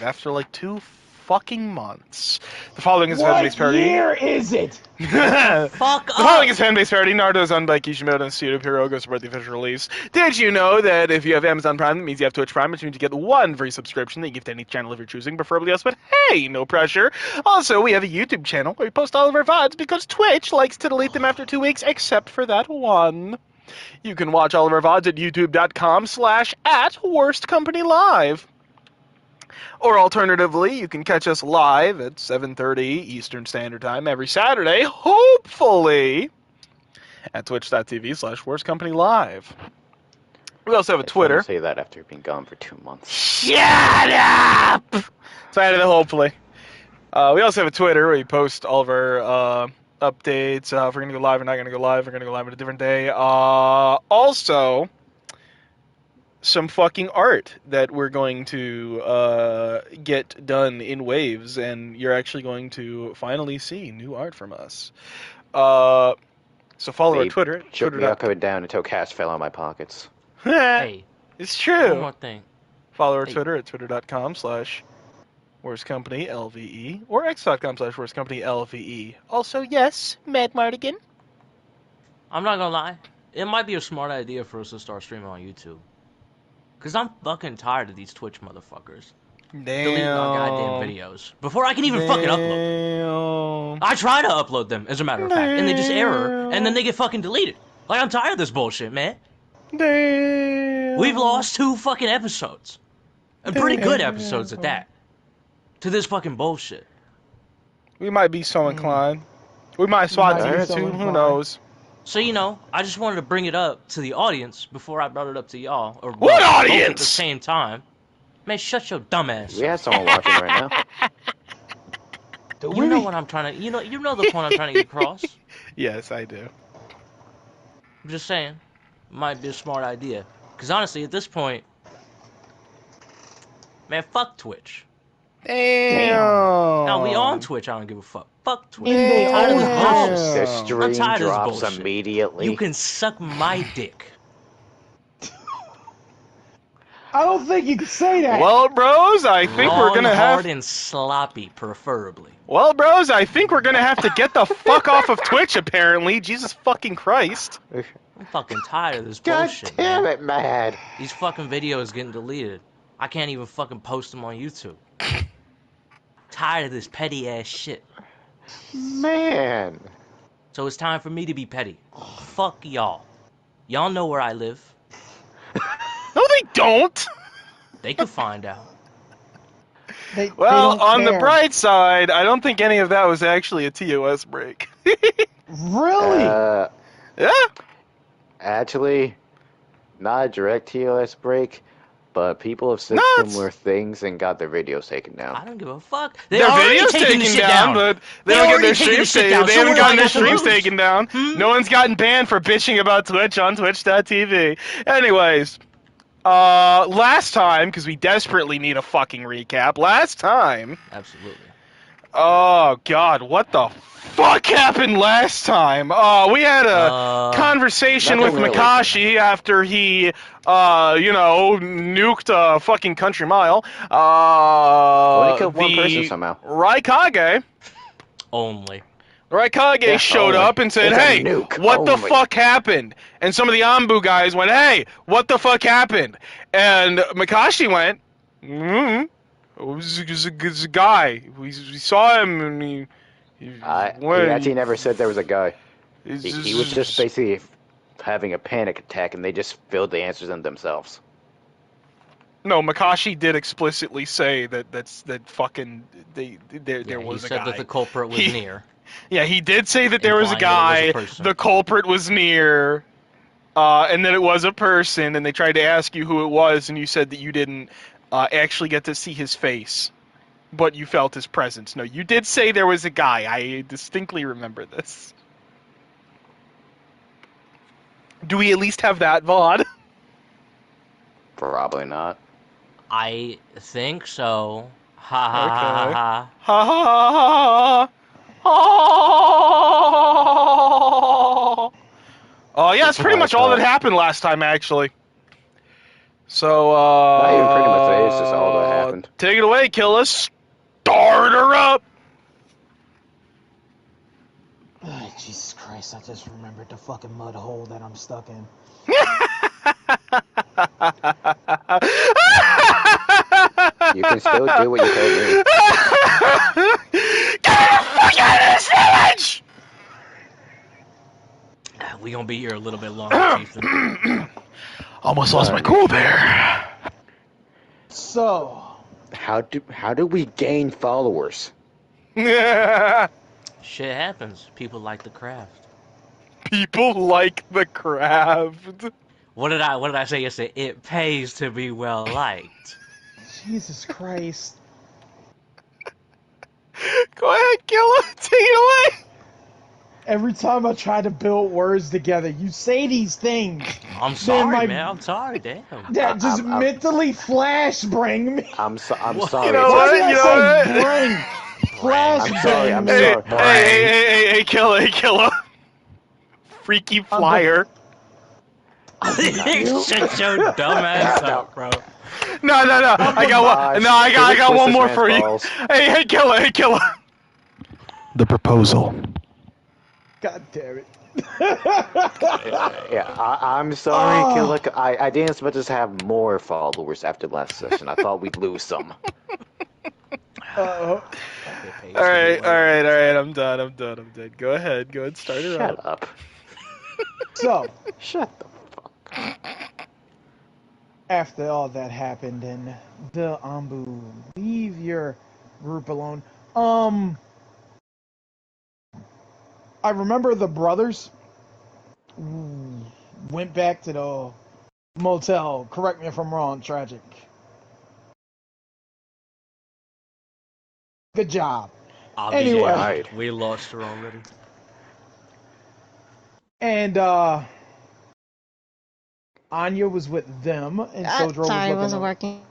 after like 2 fucking months. The following is a What fan-based parody. year is it? Fuck The up! following is fan-based parody. Naruto's owned by Kishimoto and Studio Hirogo support the official release. Did you know that if you have Amazon Prime, that means you have Twitch Prime, which means you get 1 free subscription that you give to any channel of your choosing, preferably us, but hey, no pressure. Also, we have a YouTube channel where we post all of our VODs because Twitch likes to delete them after 2 weeks, except for that one. You can watch all of our VODs at youtube.com/@worstcompanylive. Or alternatively, you can catch us live at 7:30 Eastern Standard Time every Saturday, hopefully, at twitch.tv/worstcompanylive. We also have a Twitter. Say that after being gone for 2 months. Shut up! So I added the hopefully. We also have a Twitter where we post all of our updates. If we're going to go live or not going to go live, we're going to go live on a different day. Also, some fucking art that we're going to get done in waves, and you're actually going to finally see new art from us. So follow our Twitter. Shook me up down until cash fell out of my pockets. Hey, it's true. one more thing. Follow our Twitter at twitter.com/worstcompany.lve or x.com/worstcompany.lve. Also, yes, Matt Mardigan. I'm not gonna lie. It might be a smart idea for us to start streaming on YouTube. Because I'm fucking tired of these Twitch motherfuckers. Deleting our goddamn videos. Before I can even fucking upload them. I try to upload them, as a matter of fact, and they just error, and then they get fucking deleted. Like, I'm tired of this bullshit, man. Damn. We've lost 2 fucking episodes. And pretty good episodes at that. To this fucking bullshit. We might be so inclined. We might swat to YouTube, who knows? So, you know, I just wanted to bring it up to the audience before I brought it up to y'all. Or what audience? Both at the same time. Man, shut your dumb ass. We have someone watching right now. You know what I'm trying to... You know the point I'm trying to get across? Yes, I do. I'm just saying. Might be a smart idea. Because honestly, at this point... Man, fuck Twitch. Damn. Now, we on Twitch, I don't give a fuck. Fuck Twitch. In I'm tired of this bullshit. The stream I'm tired of this drops bullshit. immediately. You can suck my dick. I don't think you can say that. Well, bros, I think we're gonna hard have... and sloppy, preferably. Well, bros, I think we're gonna have to get the fuck off of Twitch, apparently. Jesus fucking Christ. I'm fucking tired of this God bullshit, damn man. it, Mad. These fucking videos getting deleted. I can't even fucking post them on YouTube. Tired of this petty ass shit. Man. So it's time for me to be petty. Fuck y'all. Y'all know where I live. No, they don't. They could find out. They Well, don't on the care. bright side, I don't think any of that was actually a TOS break. Really? Yeah? Actually, not a direct TOS break, but people have said Nuts. similar things and got their videos taken I down. don't give a fuck. They Their already videos taken the taken shit down, but they don't get already their taken the streams shit taken. down, They so haven't what do I gotten their got to streams lose? taken down. No one's gotten banned for bitching about Twitch on Twitch.tv. Anyways, last time, because we desperately need a fucking recap. Last time. Absolutely. Oh God, what the fuck happened last time? We had a conversation with nothing really. Makashi after he, nuked a fucking country mile. Only killed one person somehow. Raikage. Only. Raikage Yeah, showed only. up and said, It's a hey, nuke, what the only. fuck happened? And some of the Anbu guys went, hey, what the fuck happened? And Makashi went, it was a guy. We saw him and he He actually never said there was a guy. He was just basically having a panic attack, and they just filled the answers in themselves. No, Makashi did explicitly say that there was a guy. He said that the culprit was near. Yeah, he did say that there was a Implying that it guy, was a person. the culprit was near, and that it was a person, and they tried to ask you who it was, and you said that you didn't actually get to see his face, but you felt his presence. No, you did say there was a guy. I distinctly remember this. Do we at least have that VOD? Probably not. I think so. Ha ha ha ha ha. Ha ha ha ha. Oh, yeah, that's pretty much all that happened last time, actually. So, Not even pretty much, that is just all that happened. happened. Take it away, Killa. Start her up. Oh, Jesus Christ, I just remembered the fucking mud hole that I'm stuck in. You can still do what you told me. Get the fuck out of this village! We gonna be here a little bit longer, Chieftain. Almost lost my cool there. So, How do we gain followers? Shit happens. People like the craft. People like the craft. What did I say yesterday? It pays to be well liked. Jesus Christ. Go ahead, Killa. Take it away. Every time I try to build words together, you say these things I'm sorry, man. I'm sorry, damn. that just mentally flash bring me. I'm sorry. You know what? Why You did know I what? say bring? Flash I'm sorry, I'm bang me. sorry. Hey, Killa. Freaky flyer. Shut your dumb ass up, bro. No. I got one more for you. Hey, Killa. The proposal. God damn it. Yeah, I'm sorry, Killa. I didn't expect us to have more followers after last session. I thought we'd lose some. All right. I'm done. Go ahead. Start her up. Shut up. So, Shut the fuck up. after all that happened and the Ambu, leave your group alone. I remember the brothers went back to the motel. Correct me if I'm wrong, Tragic. Good job. I'll be Anyway. damned. We lost her already. And Anya was with them, and Sojiro was sorry, it looking wasn't over. working.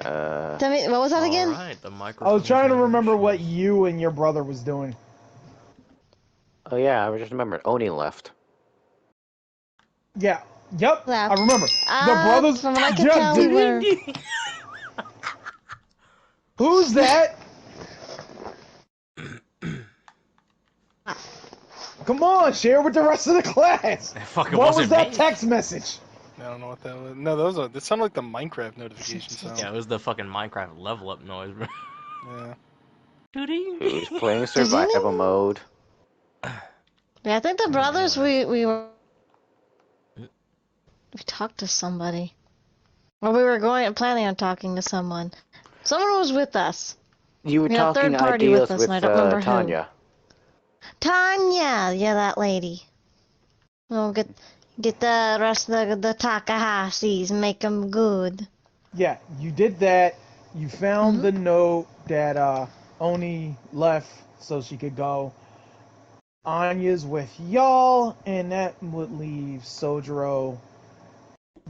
Tell me, what was that again? Alright, the microphone. I was trying to remember what you and your brother was doing. Oh yeah, I just remembered. Oni left. Yeah. Yep. Left. I remember. The brothers. From what I can tell, we were. Who's that? Come on, share with the rest of the class. Fucking What was wasn't that me. text message? I don't know what that was. No, that sounded like the Minecraft notification sound. Yeah, it was the fucking Minecraft level up noise, bro. Yeah. Who's playing survival mode? Yeah, I think the brothers, we were. We talked to somebody. Or we were planning on talking to someone. Someone was with us. You were We had a talking third party ideas with us, with and I don't remember who. Tanya. Tanya! Yeah, that lady. We'll get the rest of the Takahashis, make them good. Yeah, you did that. You found the note that Oni left so she could go. Anya's with y'all, and that would leave Sojiro,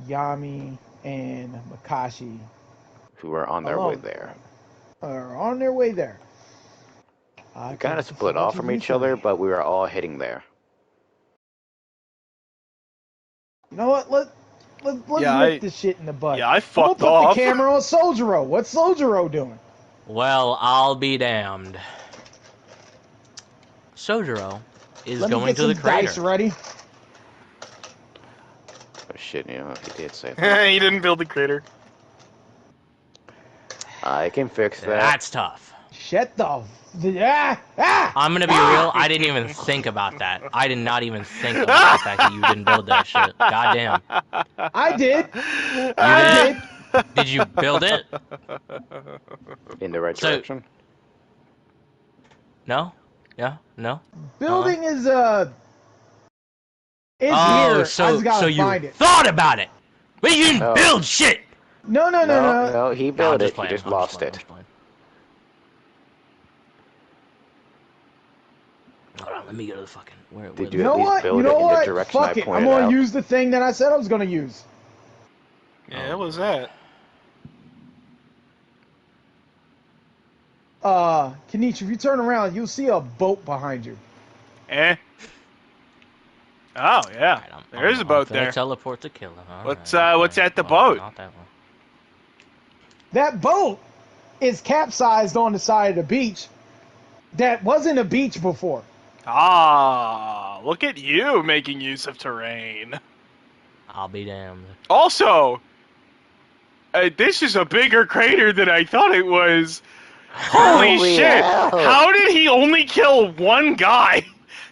Yami, and Makashi. Who are on their way there. Are on their way there. We kind of split off from each other, but we were all heading there. You know what? Let's nip this shit in the butt. Yeah, I fucked We'll off. put the camera on Sojiro. What's Sojiro doing? Well, I'll be damned. Sojiro is Let me going get to some the crater. dice ready. Oh shit, you know, he did say that. He didn't build the crater. I can fix that. That's tough. Shut the... I'm gonna be real, I didn't even think about that. I did not even think about the fact that you didn't build that shit. Goddamn. I did. You did? Did you build it? In the right direction? No? Yeah? No? Building is, it's Oh, here. I just so gotta you find it. thought about it! But you didn't build shit! No. No, he No, built I'm just it, playing. he just I'm lost playing, it. I'm just playing. Hold on, let me go to the fucking... Did You you know at least what? build You it know in the what? direction I Fuck it. pointed I'm gonna out? use the thing that I said I was gonna use. Yeah, what was that? Kenichi, if you turn around, you'll see a boat behind you. Eh? Oh, yeah. Alright, I'm- There is a boat I'm gonna there. teleport to Killer. What's at the boat? Not that one. That boat is capsized on the side of the beach. That wasn't a beach before. Ah, look at you making use of terrain. I'll be damned. Also, this is a bigger crater than I thought it was. Holy shit! hell. How did he only kill one guy?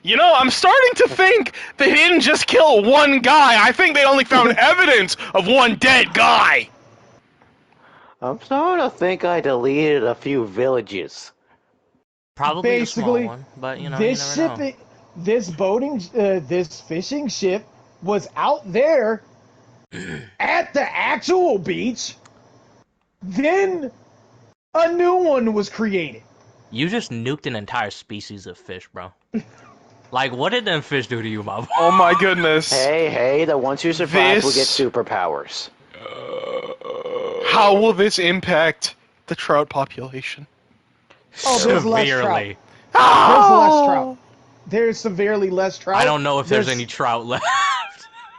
You know, I'm starting to think they didn't just kill one guy. I think they only found evidence of one dead guy. I'm starting to think I deleted a few villages. Probably a small Basically, one, but you know, you this never know. ship, this fishing ship was out there at the actual beach. Then a new one was created. You just nuked an entire species of fish, bro. Like, what did them fish do to you, my boy? Oh my goodness. Hey, the ones who survive will get This- superpowers. How will this impact the trout population? Oh, there's less trout. Severely. There's less trout. There's severely less trout. I don't know if there's any trout left.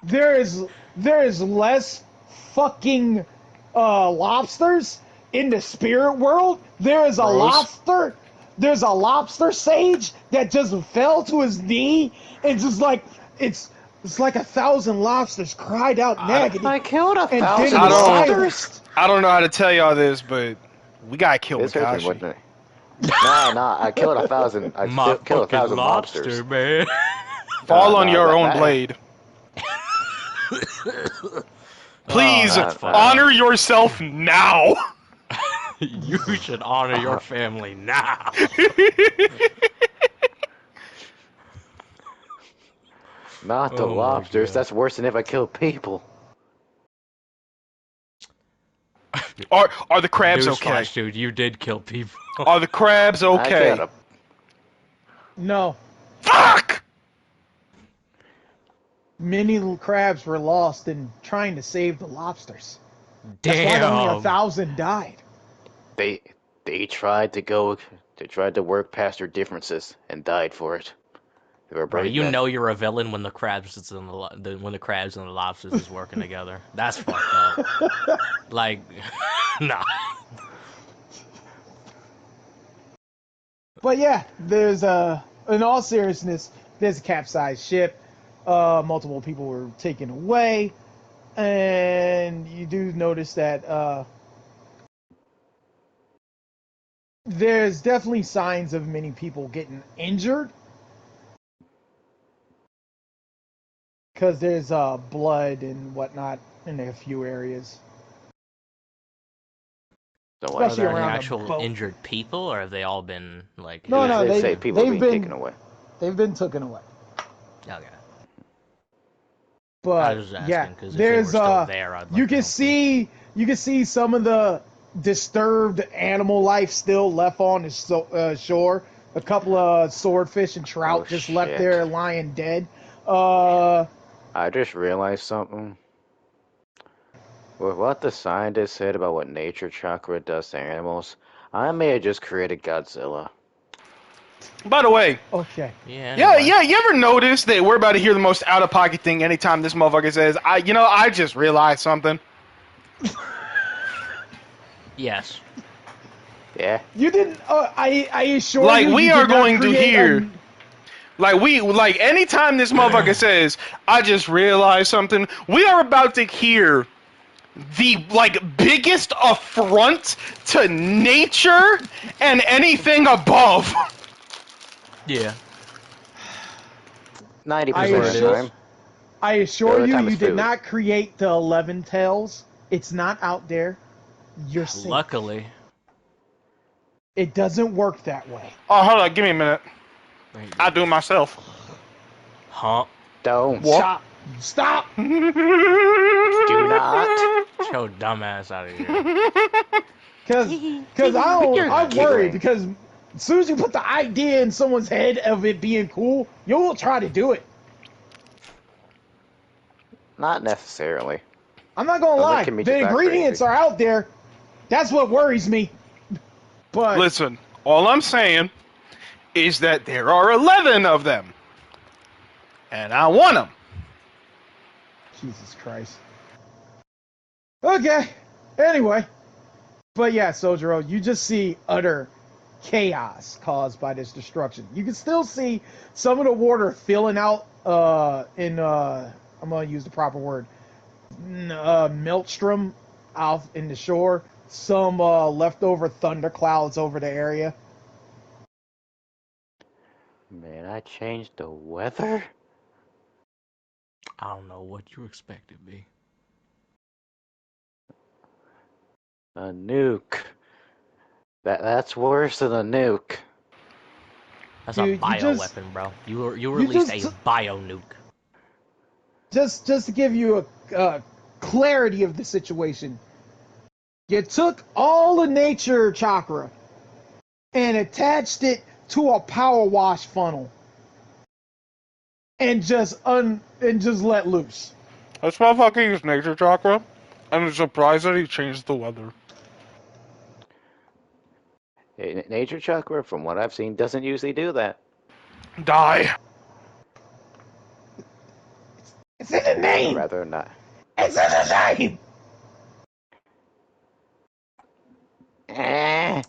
There is less fucking lobsters in the spirit world. There is a Gross. lobster. There's a lobster sage that just fell to his knee and just like it's like 1,000 lobsters cried out in agony. I killed And 1,000 then I don't- lobsters. I don't know how to tell y'all this, but we gotta kill This hurts me, Makashi. wouldn't it? Nah, I killed 1,000. I My killed fucking 1,000 lobster, lobsters. man. Fall on Nah, your that- own that- blade. Please, that's fine. honor yourself now. You should honor your family now. Not the Oh my lobsters. God. That's worse than if I killed people. Are the crabs okay? Newsflash, dude, you did kill people. Are the crabs I okay? got No, Fuck! many little crabs were lost in trying to save the lobsters. That's why only Damn. 1,000 died. They tried to work past their differences and died for it. They were Bro, brave you men. know you're a villain when the crabs when the crabs and the lobsters is working together. That's fucked up. Like, nah. But yeah, there's in all seriousness, there's a capsized ship. Multiple people were taken away, and you do notice that there's definitely signs of many people getting injured. Because there's blood and whatnot in a few areas. So Are Especially there any around the actual boat. injured people, or have they all been, like... No, no, they they- say people they've being been- taken away. They've been taken away. Okay. I But was just asking, yeah, because if they were there's still there, I'd like you to can know. see some of the disturbed animal life still left on the shore. A couple of swordfish and trout Oh, just left shit. there lying dead. I just realized something. With what the scientist said about what nature chakra does to animals, I may have just created Godzilla. By the way, Okay. Yeah, yeah, anyway. yeah. You ever notice that we're about to hear the most out of pocket thing anytime this motherfucker says, I just realized something. Yes. Yeah? You didn't. I assure Like, you. we you are did not going to create hear- Like anytime this motherfucker says, I just realized something, we are about to hear the biggest affront to nature and anything above. Yeah. 90% of the assure- time. I The assure other you, time you it's did food. not create the 11 tails. It's not out there. You're safe. Luckily. It doesn't work that way. Oh, hold on, give me a minute. I'll do it myself. Huh? Don't. What? Stop. Do not. Get your dumb ass out of here. Because I'm giggling. worried because as soon as you put the idea in someone's head of it being cool, you will try to do it. Not necessarily. I'm not gonna Well, that lie. can be The just that ingredients crazy. are out there. That's what worries me. But Listen, all I'm saying is that there are 11 of them. And I want them. Jesus Christ. Okay. Anyway, But yeah, Sojiro, you just see utter chaos caused by this destruction. You can still see some of the water filling out I'm gonna use the proper word, maelstrom out in the shore. Some leftover thunder clouds over the area. Man, I changed the weather? I don't know what you expected me. A nuke. That's worse than a nuke. That's a Dude, bio weapon, bro. You you released just a bio nuke. just to give you a clarity of the situation. You took all the nature chakra and attached it to a power wash funnel and just let loose. This motherfucker used nature chakra, and I'm surprised that he changed the weather. Nature chakra, from what I've seen, doesn't usually do that. Die. It's in the I'd name. rather not. It's in the name. Eh.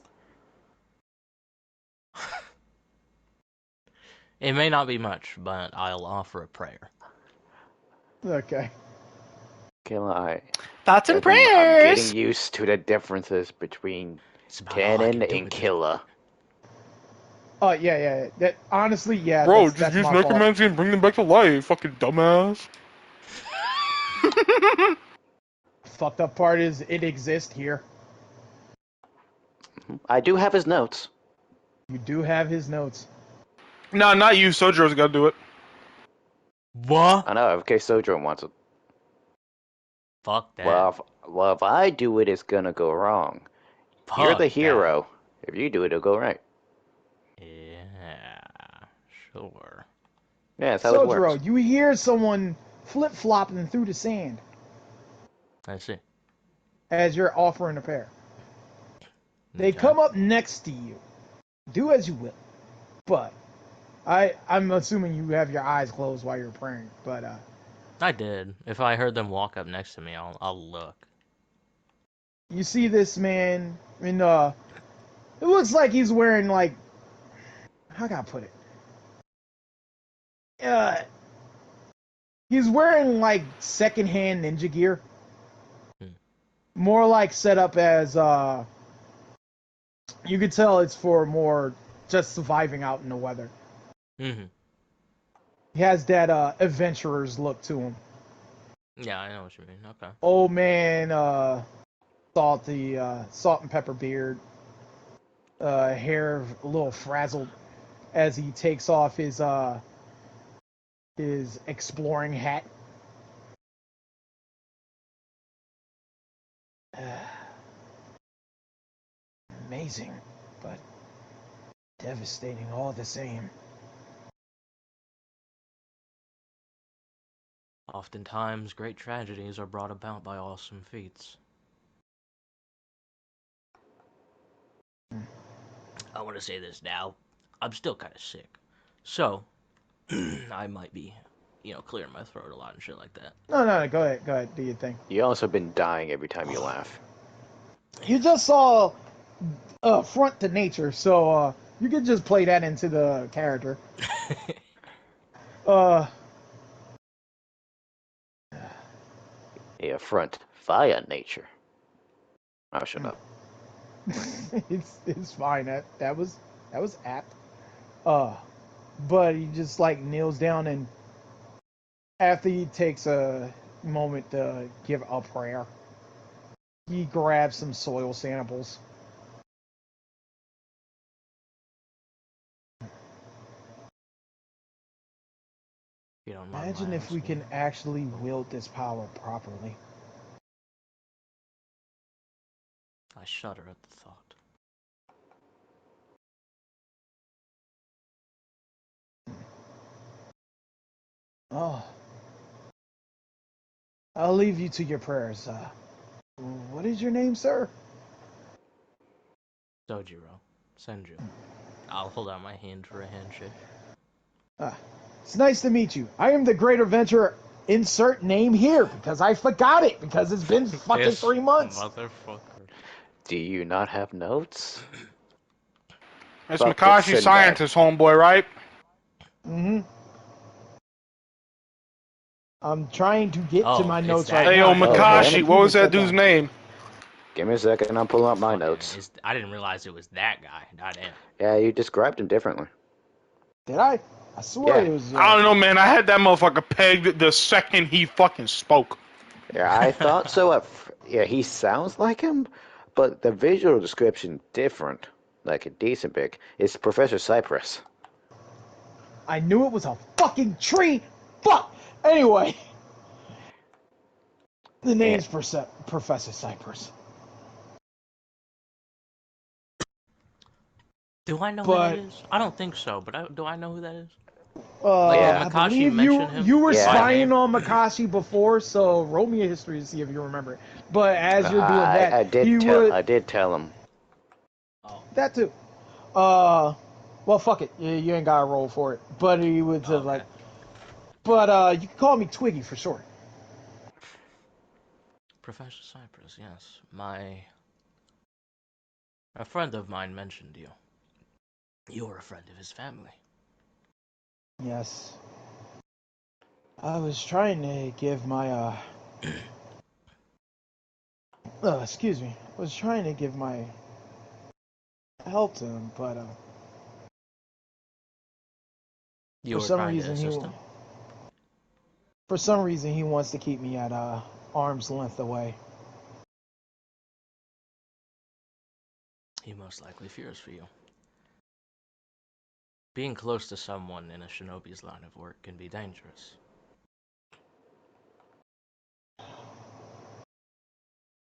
It may not be much, but I'll offer a prayer. Okay. Thoughts and I'm getting prayers. used to the differences between It's about all I canon can do and with it. Killa. Oh yeah. That honestly, yeah. Bro, That's just use my fault. necromancy and bring them back to life, fucking dumbass. Fucked up part is it exists here. I do have his notes. You do have his notes. No, not you. Sojiro's gotta do it. What? I know, in case Sojourn wants it. Fuck that. Well, if I do it, it's gonna go wrong. Fuck You're the that. hero. If you do it, it'll go right. Yeah, sure. Yeah, that's how it Sojiro, works. you hear someone flip flopping through the sand I see. as you're offering a prayer. They Okay. come up next to you. Do as you will. But I'm assuming you have your eyes closed while you're praying. But I did. If I heard them walk up next to me, I'll look. you see this man in it looks like he's wearing like, how can I put it? He's wearing like secondhand ninja gear. More like set up as you could tell it's for more just surviving out in the weather. Mm-hmm. He has that adventurer's look to him. Yeah, I know what you mean. Okay. Old man, salt and pepper beard, hair a little frazzled as he takes off his exploring hat. Amazing, but devastating all the same. Oftentimes, great tragedies are brought about by awesome feats. I want to say this now. I'm still kind of sick. So, I might be, clearing my throat a lot and shit like that. No, go ahead, do your thing. You also been dying every time you laugh. You just saw front to nature, so you could just play that into the character. A affront via nature. Oh, shut up. It's fine. That was apt. But he just like kneels down, and after he takes a moment to give a prayer, he grabs some soil samples. You don't mind Imagine my if we asking. can actually wield this power properly. I shudder at the thought. Oh. I'll leave you to your prayers. What is your name, sir? Sojiro, Senju. I'll hold out my hand for a handshake. It's nice to meet you. I am the great adventurer. Insert name here because I forgot it because it's been fucking 3 months. Motherfucker. Do you not have notes? It's Buckets Makashi and that. Scientist, homeboy, right? Mm-hmm. I'm trying to get to Oh, my it's notes that right Hey, now. yo, guy. Oh, damn Makashi, it. what was that Shut dude's down. name? Give me a second, I'm pulling up my Fucking, notes. I didn't realize it was that guy. Goddamn. Yeah, you described him differently. Did I? I swore Yeah. it was. I don't know, man. I had that motherfucker pegged the second he fucking spoke. Yeah, I thought so yeah, he sounds like him, but the visual description different. Like a decent bit. It's Professor Cypress. I knew it was a fucking tree. Fuck. Anyway, the And name's Professor Cypress. Do I know who that But is? I don't think so, but do I know who that is? Did yeah, I Makashi believe mention you him were by yeah. spying name? on Makashi before, so roll me a history to see if you remember it. But as you're doing that, I he did tell would I did tell him. Oh, that too. Well, fuck it, you ain't got to roll for it. But he would oh, like, okay. but you can call me Twiggy for short. Professor Cypress, yes. A friend of mine mentioned you. You're a friend of his family. Yes, I was trying to give my excuse me. I was trying to give my help to him, but You for were some trying to reason assist him? he wants to keep me at arm's length away. He most likely fears for you. Being close to someone in a shinobi's line of work can be dangerous.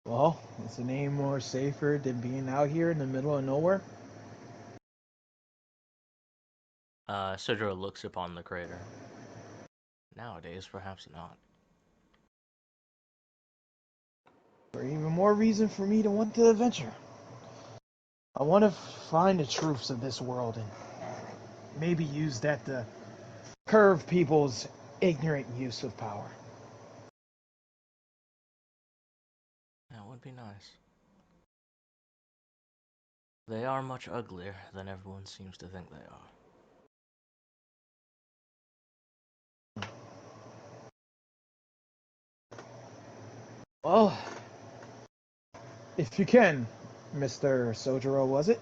Well, is it any more safer than being out here in the middle of nowhere? Sidro looks upon the crater. Nowadays, perhaps not. For even more reason for me to want to adventure. I want to find the truths of this world and maybe use that to curb people's ignorant use of power. That would be nice. They are much uglier than everyone seems to think they are. Well, if you can, Mr. Sojiro, was it?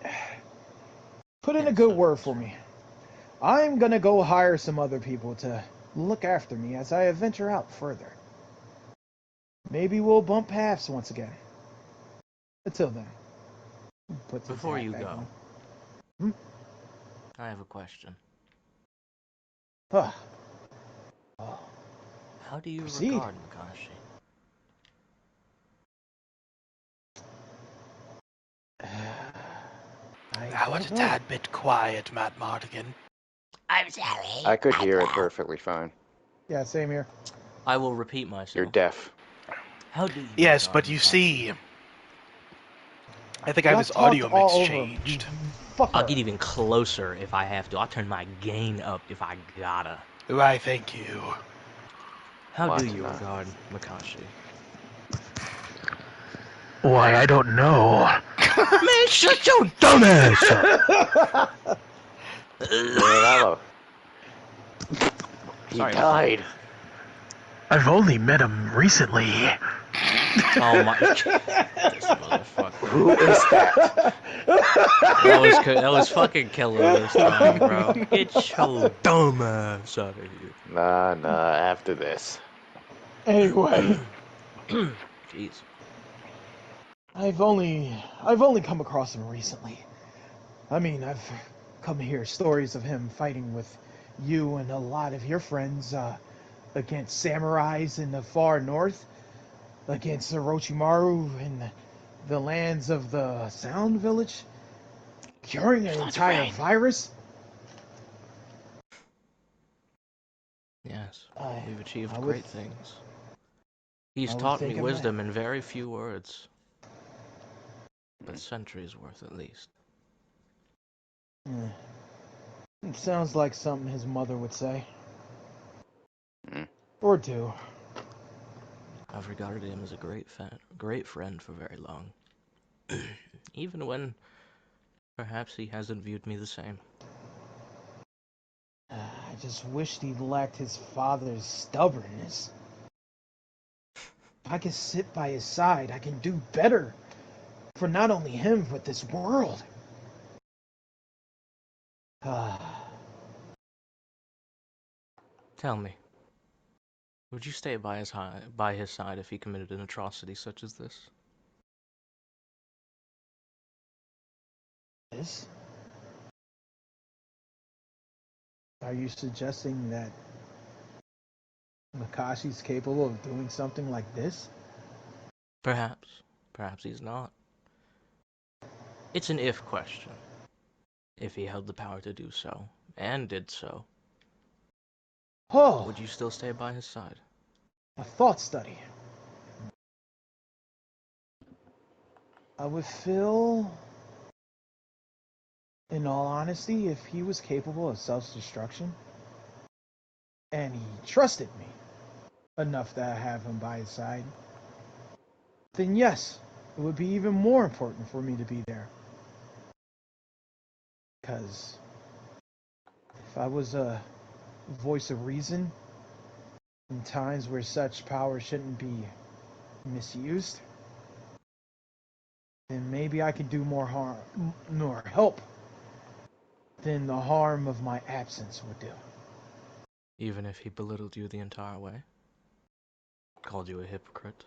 Put in a Yes, good word for Sojiro. me. I'm gonna go hire some other people to look after me as I venture out further. Maybe we'll bump paths once again. Until then, puts his Before hat you back go, on. Hmm? I have a question. Oh, How do you proceed. regard Makashi? I Now it's don't a know. tad bit quiet, Matt Mardigan. I'm sorry. I could hear it perfectly fine. Yeah, same here. I will repeat You're myself. deaf. How do you Yes, regard but you Makashi? see, I think I have Y'all his talked audio mix all over him. You changed. I'll fucker. get even closer if I have to. I'll turn my gain up if I gotta. Why, thank you. How do What's you not? regard Makashi? Why, I don't know. Man, shut your dumb ass up! Man, he Sorry about that. died. I've only met him recently. Oh my! This motherfucker. Who is that? That was fucking killer this time, bro. Get your dumb ass out of here. Nah, after this. Anyway, Jeez. I've only come across him recently. I mean, I've come to hear stories of him fighting with you and a lot of your friends against samurais in the far north, against Orochimaru in the lands of the Sound Village, curing an entire virus. Yes, I, we've achieved I would, great things. He's I would taught me think it might. wisdom in very few words, but centuries worth at least. Yeah. It sounds like something his mother would say. Mm. Or do. I've regarded him as a great friend for very long. even when perhaps he hasn't viewed me the same. I just wished he lacked his father's stubbornness. If I could sit by his side, I can do better for not only him, but this world. Tell me, would you stay by his side if he committed an atrocity such as this? This? Are you suggesting that Makashi's capable of doing something like this? Perhaps. Perhaps he's not. It's an if question. If he held the power to do so, and did so, Oh, would you still stay by his side? a thought study. I would feel, in all honesty, if he was capable of self-destruction, and he trusted me enough to have him by his side, then yes, it would be even more important for me to be there. Because if I was a voice of reason in times where such power shouldn't be misused, then maybe I could do more harm, nor help, than the harm of my absence would do. Even if he belittled you the entire way? Called you a hypocrite?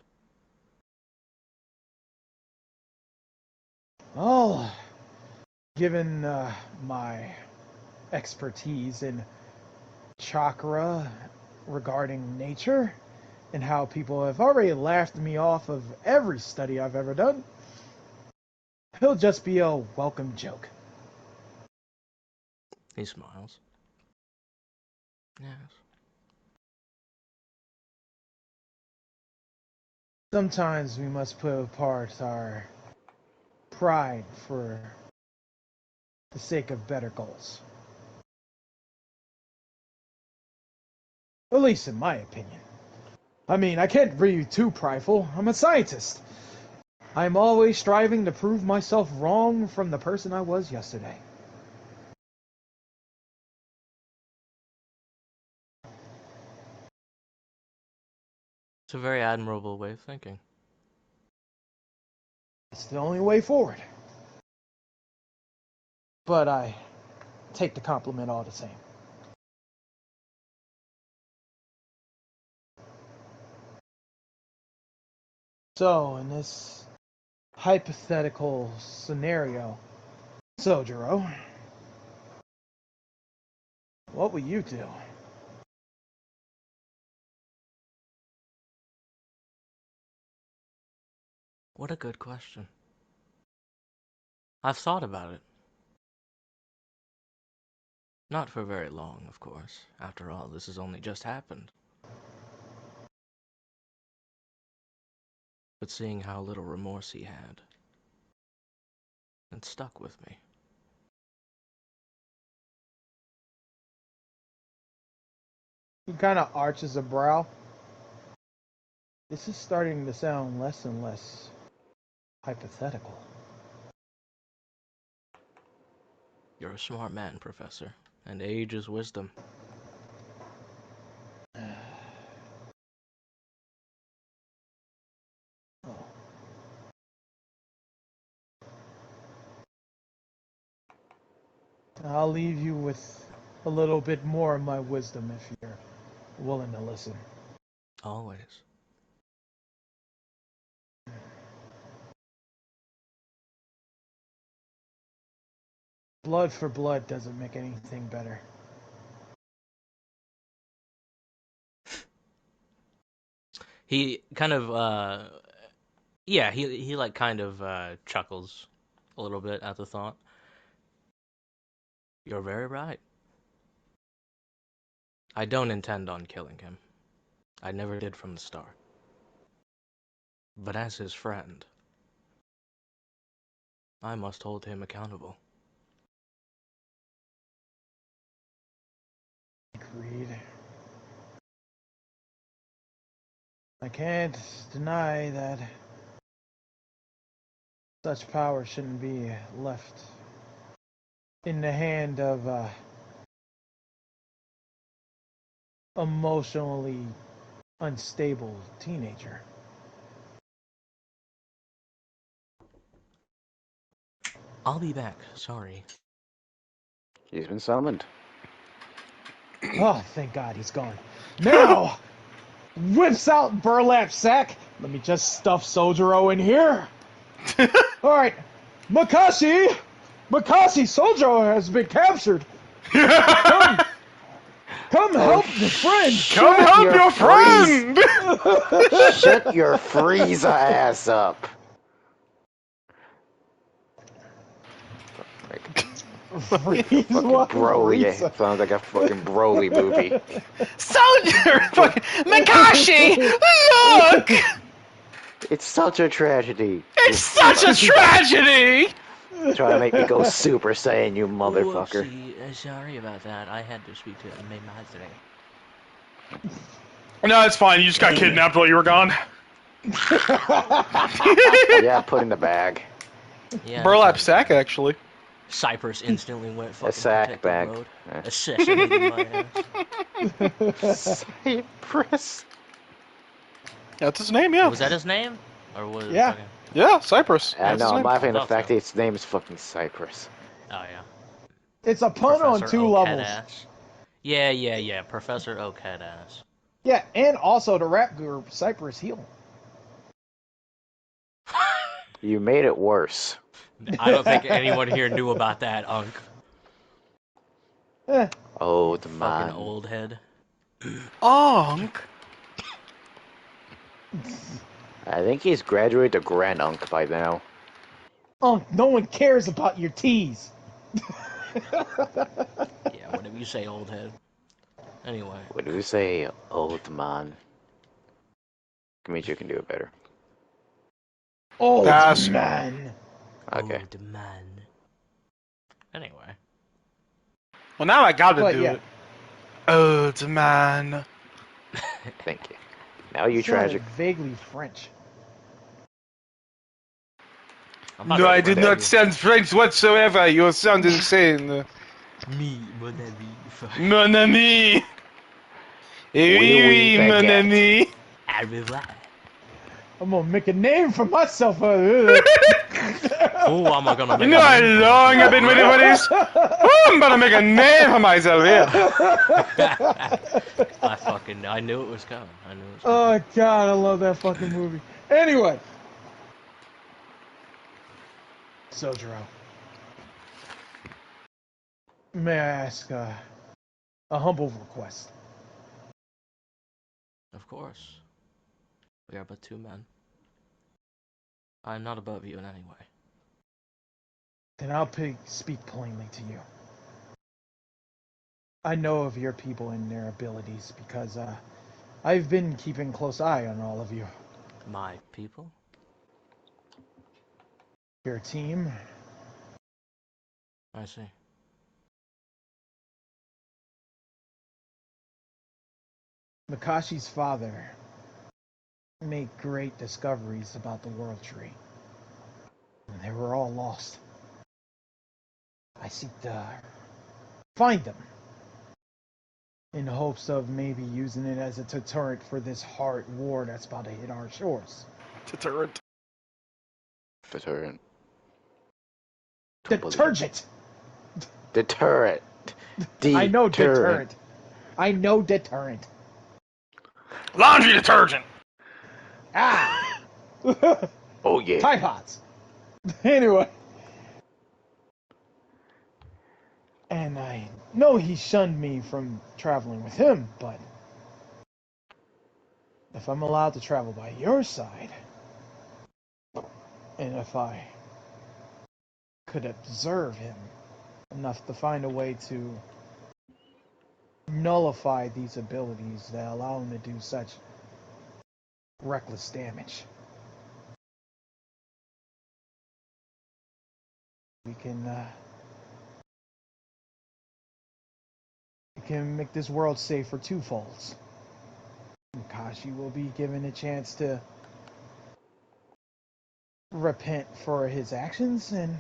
Well, given my expertise in chakra regarding nature, and how people have already laughed me off of every study I've ever done, he'll just be a welcome joke. He smiles. Yes. Sometimes we must put apart our pride for the sake of better goals. At least in my opinion. I mean, I can't be too prideful. I'm a scientist. I'm always striving to prove myself wrong from the person I was yesterday. It's a very admirable way of thinking. It's the only way forward. But I take the compliment all the same. So, in this hypothetical scenario, Sojiro, what would you do? What a good question. I've thought about it. Not for very long, of course. After all, this has only just happened. But seeing how little remorse he had, it stuck with me. He kind of arches a brow. This is starting to sound less and less hypothetical. You're a smart man, Professor, and age is wisdom. Oh. I'll leave you with a little bit more of my wisdom if you're willing to listen. Always. Blood for blood doesn't make anything better. He kind of, yeah, he like kind of chuckles a little bit at the thought. You're very right. I don't intend on killing him. I never did from the start. But as his friend, I must hold him accountable. Agreed. I can't deny that Such power shouldn't be left in the hand of emotionally unstable teenager. I'll be back. Sorry. He's been summoned. Oh, thank God he's gone. Now, whips out burlap sack. Let me just stuff Sojiro in here. All right, Makashi, Sojiro has been captured. Come, come help your friend. Come help your friend! Shut your Frieza ass up. Fucking Broly. Sounds like a fucking Broly movie. Soldier! Fucking Makashi! Look! It's such a tragedy. It's such a tragedy! Trying to make me go Super Saiyan, you motherfucker. Whoopsie. Sorry about that. I had to speak to my madre. No, it's fine. You just got kidnapped while you were gone. Yeah, put in the bag. Yeah, Burlap sack, actually. Cypress instantly went fucking A sack protect bag. the road. Assassinated my ass. Cypress. That's his name, yeah. Was that his name? Or was Yeah. it fucking... Yeah, Cypress. I That's know, his I'm name. laughing at the Thought fact so. that its name is fucking Cypress. Oh, yeah. It's a pun on Professor 2 Oak levels. Headass. Yeah. Professor Oak Headass. Yeah, and also the rap group Cypress Hill. You made it worse. I don't think anyone here knew about that, Unk. Oh, the Fucking man. old head. Onk. I think he's graduated to Grand Unk by now. Oh, no one cares about your teas. Yeah, whatever you say, old head. Anyway. What do we say, old man? Demetri can do it better. Old Pass. man. Okay. Old man. Anyway. Well, now I gotta But do yeah. it. Old man. Thank you. Now you Sounded tragic. vaguely French. No, I did not sound French whatsoever. You sound insane. Me, mon ami. Mon ami. Oui, oui, mon baguette. ami. Au revoir. I'm gonna make a name for myself. Oh, I'm gonna make You know a how name for long I've myself. been waiting for this? Oh, I'm gonna make a name for myself here. I knew it was coming. Oh God, I love that fucking movie. Anyway, Sojiro, may I ask a humble request? Of course. We are but 2 men. I am not above you in any way. Then I'll speak plainly to you. I know of your people and their abilities because I've been keeping close eye on all of you. My people? Your team. I see. Makashi's father made great discoveries about the World Tree. And they were all lost. I seek to find them in hopes of maybe using it as a deterrent for this hard war that's about to hit our shores. Deterrent. Deterrent. Detergent! Deterrent. I know deterrent. I know deterrent. Laundry detergent. Ah! Oh yeah. Tide Pods. Anyway. And I know he shunned me from traveling with him, but if I'm allowed to travel by your side, and if I could observe him enough to find a way to nullify these abilities that allow him to do such reckless damage, we can make this world safe for twofolds. Makashi will be given a chance to repent for his actions, and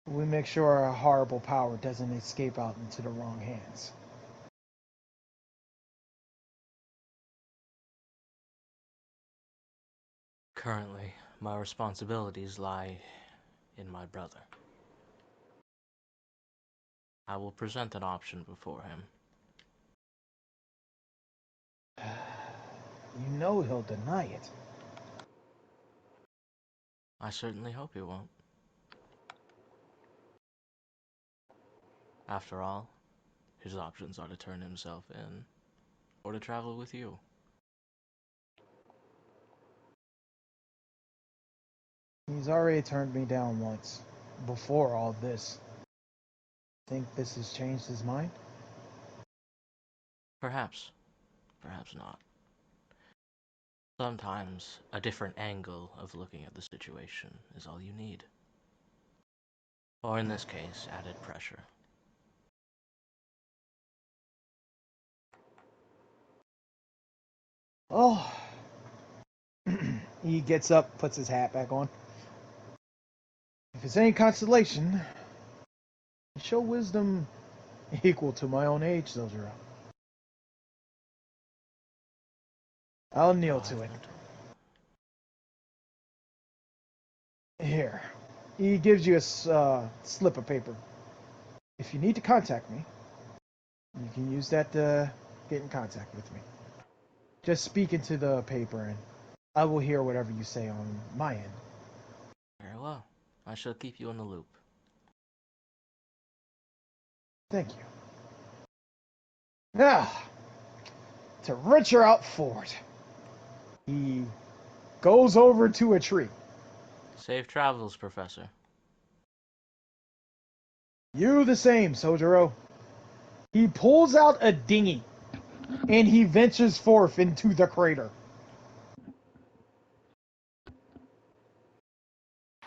we make sure our horrible power doesn't escape out into the wrong hands. Currently, my responsibilities lie in my brother. I will present an option before him. You know he'll deny it. I certainly hope he won't. After all, his options are to turn himself in, or to travel with you. He's already turned me down once, before all this. Think this has changed his mind? Perhaps. Perhaps not. Sometimes a different angle of looking at the situation is all you need. Or in this case, added pressure. Oh. He gets up, puts his hat back on. If it's any consolation, show wisdom equal to my own age, Zojiro. I'll kneel to it. Here. He gives you a slip of paper. If you need to contact me, you can use that to get in contact with me. Just speak into the paper and I will hear whatever you say on my end. Very well. I shall keep you in the loop. Thank you. Now, to venture out forward, he goes over to a tree. Safe travels, Professor. You the same, Sojiro. He pulls out a dinghy, and he ventures forth into the crater.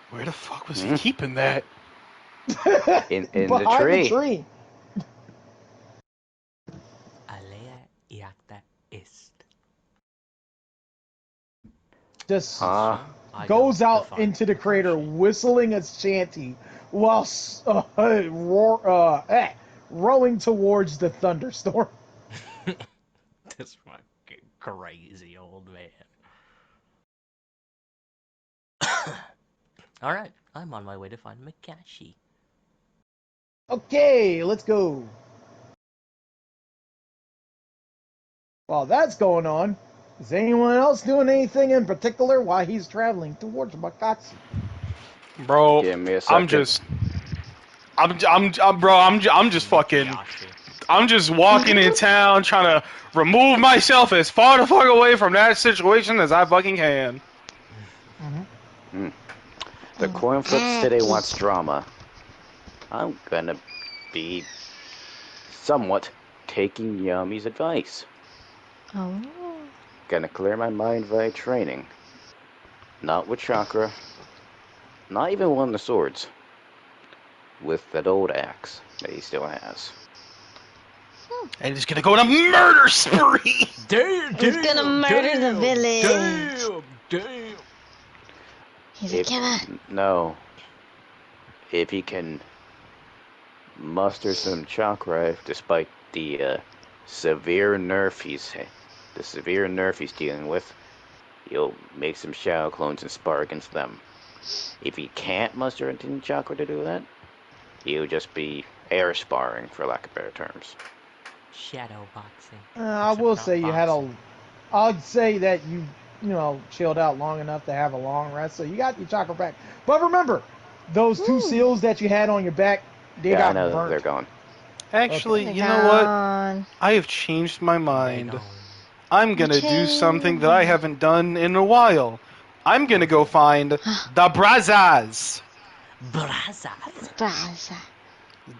Where the fuck was he keeping that? In Behind the tree. Alea iacta est. Just goes goes out into the crater, whistling a shanty, while rowing towards the thunderstorm. This fucking crazy old man. Alright, I'm on my way to find Makashi. Okay, let's go. While that's going on, is anyone else doing anything in particular while he's traveling towards Makashi? Bro, Give me a second. I'm just fucking. I'm just walking in town trying to remove myself as far the fuck away from that situation as I fucking can. The coin flip city wants drama. I'm gonna be somewhat taking Yumi's advice. Oh. Gonna clear my mind via training. Not with chakra. Not even one of the swords. With that old axe that he still has. And he's gonna go on a murder spree! He's gonna murder the village! Damn! He's a killer. No. If he can muster some chakra, despite the severe nerf he's dealing with, he'll make some shadow clones and spar against them. If he can't muster any chakra to do that, he'll just be air sparring, for lack of better terms. Shadow boxing. I will say you had I'd say that you chilled out long enough to have a long rest, so you got your chakra back. But remember, those two seals that you had on your back, they got I know burnt. they're gone. Actually, you know what? I have changed my mind. I'm gonna do something that I haven't done in a while. I'm gonna go find the Brazas. Braza.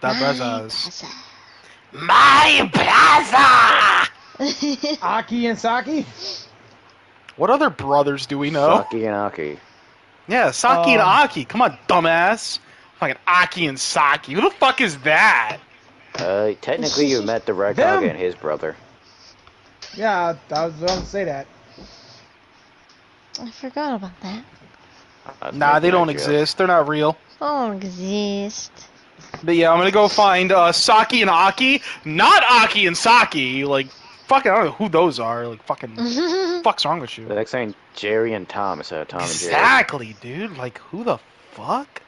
The Brazas. My My Braza! Aki and Saki? What other brothers do we know? Saki and Aki. Yeah, Saki and Aki. Come on, dumbass. Fucking Aki and Saki. Who the fuck is that? Technically you met the Raikage and his brother. Yeah, I was going to say that. I forgot about that. Nah, they don't exist. They're not real. Don't exist. But yeah, I'm gonna go find Saki and Aki. Not Aki and Saki. Like, fucking, I don't know who those are. Like, fucking, fuck's wrong with you? They're like saying Jerry and Tom instead of Tom and Jerry. Exactly, dude. Like, who the fuck?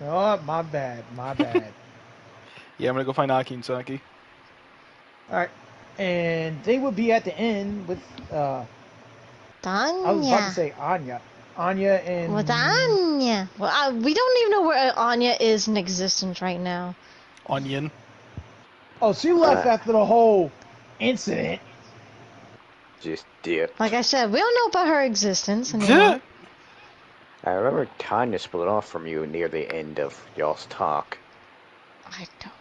Oh, my bad. My bad. Yeah, I'm gonna go find Aki and Saki. Alright. And they would be at the end with, I was about to Anya. say Anya. Anya and... With Anya. Well, we don't even know where Anya is in existence right now. Onion. Oh, she left after the whole incident. Just dipped. Like I said, we don't know about her existence anymore. I remember Tanya split off from you near the end of y'all's talk. I don't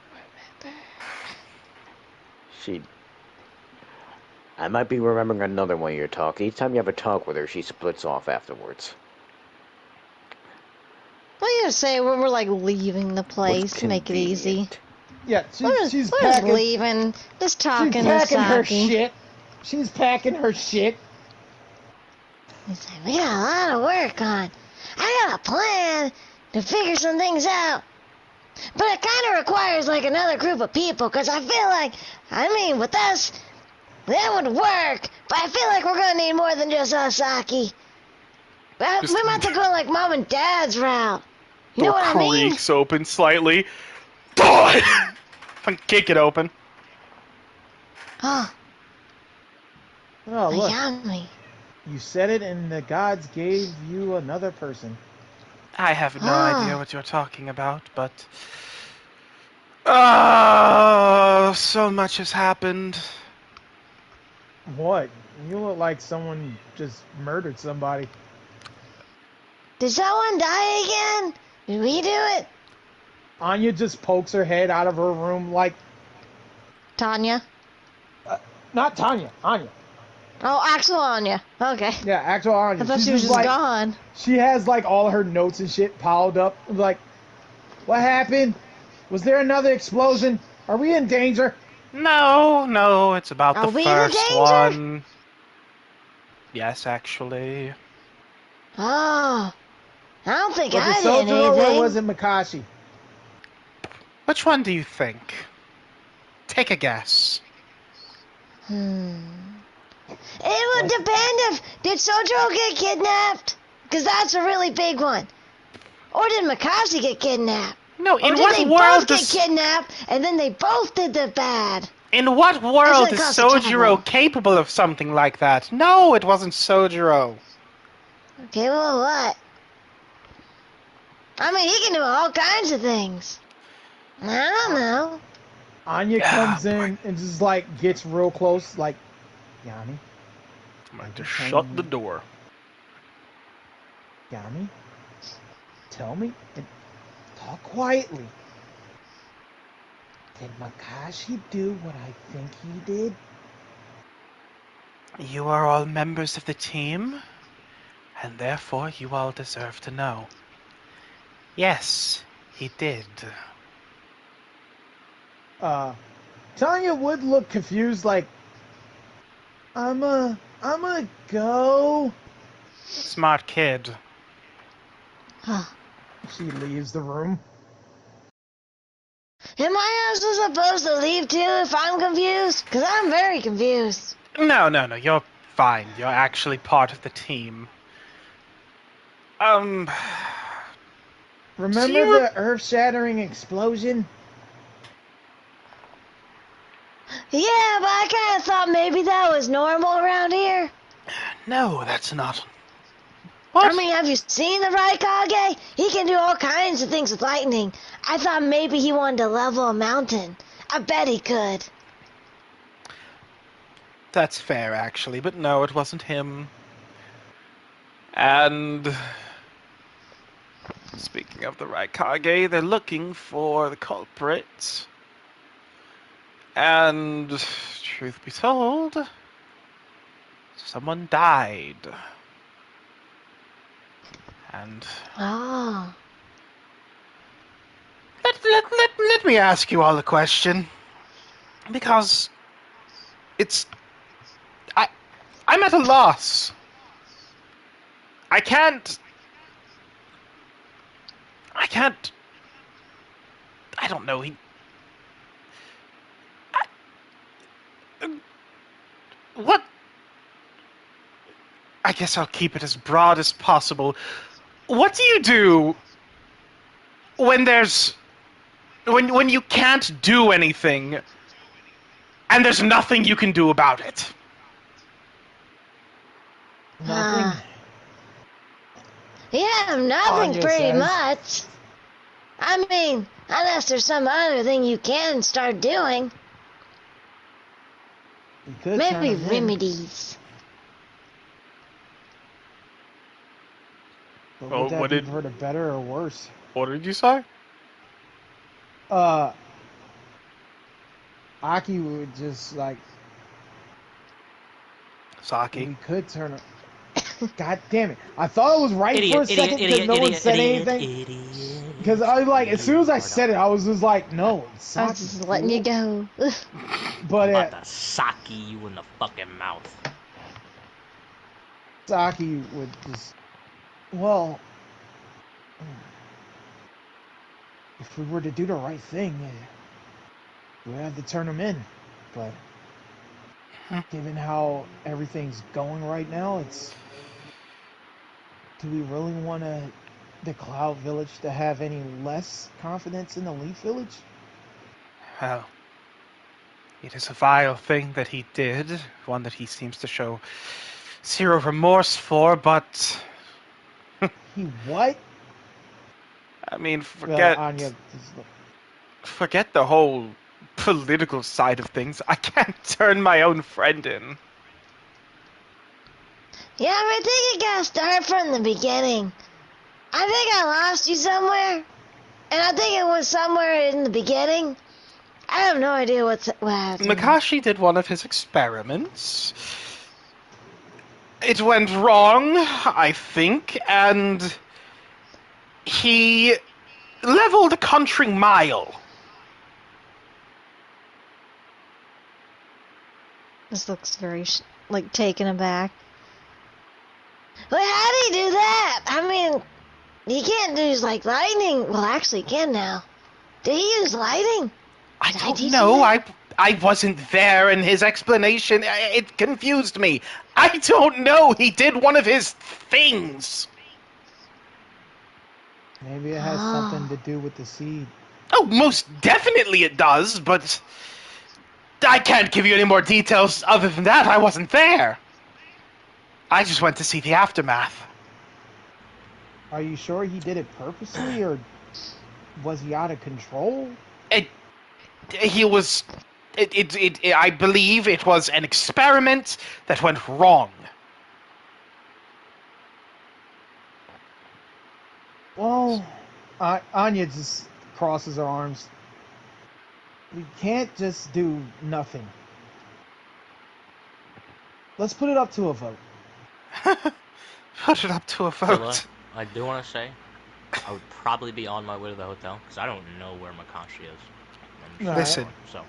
remember. I might be remembering another one of your talks. Each time you have a talk with her, she splits off afterwards. What are you gonna say when we're like leaving the place to make it easy? Yeah, she's we're packing... just leaving. Just talking She's to packing her Saki. shit. She's packing her shit. He's like, we got a lot of work on. I got a plan to figure some things out. But it kind of requires like another group of people, because I feel like, with us, that would work. But I feel like we're going to need more than just us, Saki. We might have to go like Mom and Dad's route. You know what I mean? Creaks open slightly. Fucking kick it open. Oh, Oh, look. yummy. You said it and the gods gave you another person. I have no Ah. idea what you're talking about, but... so much has happened. What? You look like someone just murdered somebody. Did someone die again? Did we do it? Anya just pokes her head out of her room like... Tanya? Not Tanya, Anya. Oh, actual Anya. Okay. Yeah, actual Anya. I thought She's she was just like, gone. She has like all her notes and shit piled up. Like, what happened? Was there another explosion? Are we in danger? No, it's about Are the we in first danger? one. Yes, actually. Oh. I don't think Was I it did Sojiro anything. or was it Makashi? Which one do you think? Take a guess. It would depend if... Did Sojiro get kidnapped? Because that's a really big one. Or did Makashi get kidnapped? No, Or in did what they world both get does... kidnapped, and then they both did the bad? In what world is That's gonna cause Sojiro trouble. capable of something like that? No, it wasn't Sojiro. Okay, well, what? He can do all kinds of things. I don't know. Anya comes in and just like gets real close, like, Yanni, I'm going to shut the door. Yanni, tell me, and talk quietly. Did Makashi do what I think he did? You are all members of the team, and therefore you all deserve to know. Yes, he did. Tanya would look confused, like, I'ma go. Smart kid. Huh. She leaves the room. Am I also supposed to leave too if I'm confused? Because I'm very confused. No, you're fine. You're actually part of the team. Remember the earth-shattering explosion? Yeah, but I kind of thought maybe that was normal around here. No, that's not. What? Have you seen the Raikage? He can do all kinds of things with lightning. I thought maybe he wanted to level a mountain. I bet he could. That's fair, actually, but no, it wasn't him. And... speaking of the Raikage, they're looking for the culprit. And, truth be told, someone died. And... Oh. Let me ask you all a question. Because... I'm at a loss. I can't I can't... I don't know, what? I guess I'll keep it as broad as possible. What do you do when there's... when you can't do anything, and there's nothing you can do about it? Nothing. Yeah, nothing Anya pretty says. much. I mean, unless there's some other thing you can start doing. You could turn Maybe him in. remedies. But Well, would that what be did- for the better or worse? What did you say? Aki would just like Saki. we could turn him. God damn it! I thought it was right for a second because no one said anything. Because I was like, as soon as I said it, I was just like, no, it's I Saki, was just letting you fool. go. But I'm about to sock you in the fucking mouth. Saki would just, well, if we were to do the right thing, we'd have to turn him in. But given how everything's going right now, do we really want the Cloud Village to have any less confidence in the Leaf Village? Well, it is a vile thing that he did, one that he seems to show zero remorse for, but... He what? I mean, forget Anya, the whole political side of things. I can't turn my own friend in. Yeah, I think it gotta start from the beginning. I think I lost you somewhere. And I think it was somewhere in the beginning. I have no idea what happened. Makashi did one of his experiments. It went wrong, I think, and he leveled a country mile. This looks very, like, taken aback. Wait, how did he do that? I mean, he can't use, like, lightning. Well, actually, he can now. Did he use lightning? I Did I don't teach know. you that? I wasn't there, and his explanation, it confused me. I don't know. He did one of his things. maybe it has something to do with the seed. Oh, most definitely it does, but I can't give you any more details other than that. I wasn't there. I just went to see the aftermath. Are you sure he did it purposely, or was he out of control? I believe it was an experiment that went wrong. Well, Anya just crosses her arms. We can't just do nothing. Let's put it up to a vote. Put it up to a Killa, vote. I do want to say, I would probably be on my way to the hotel because I don't know where Makashi is. And Right. Listen. So,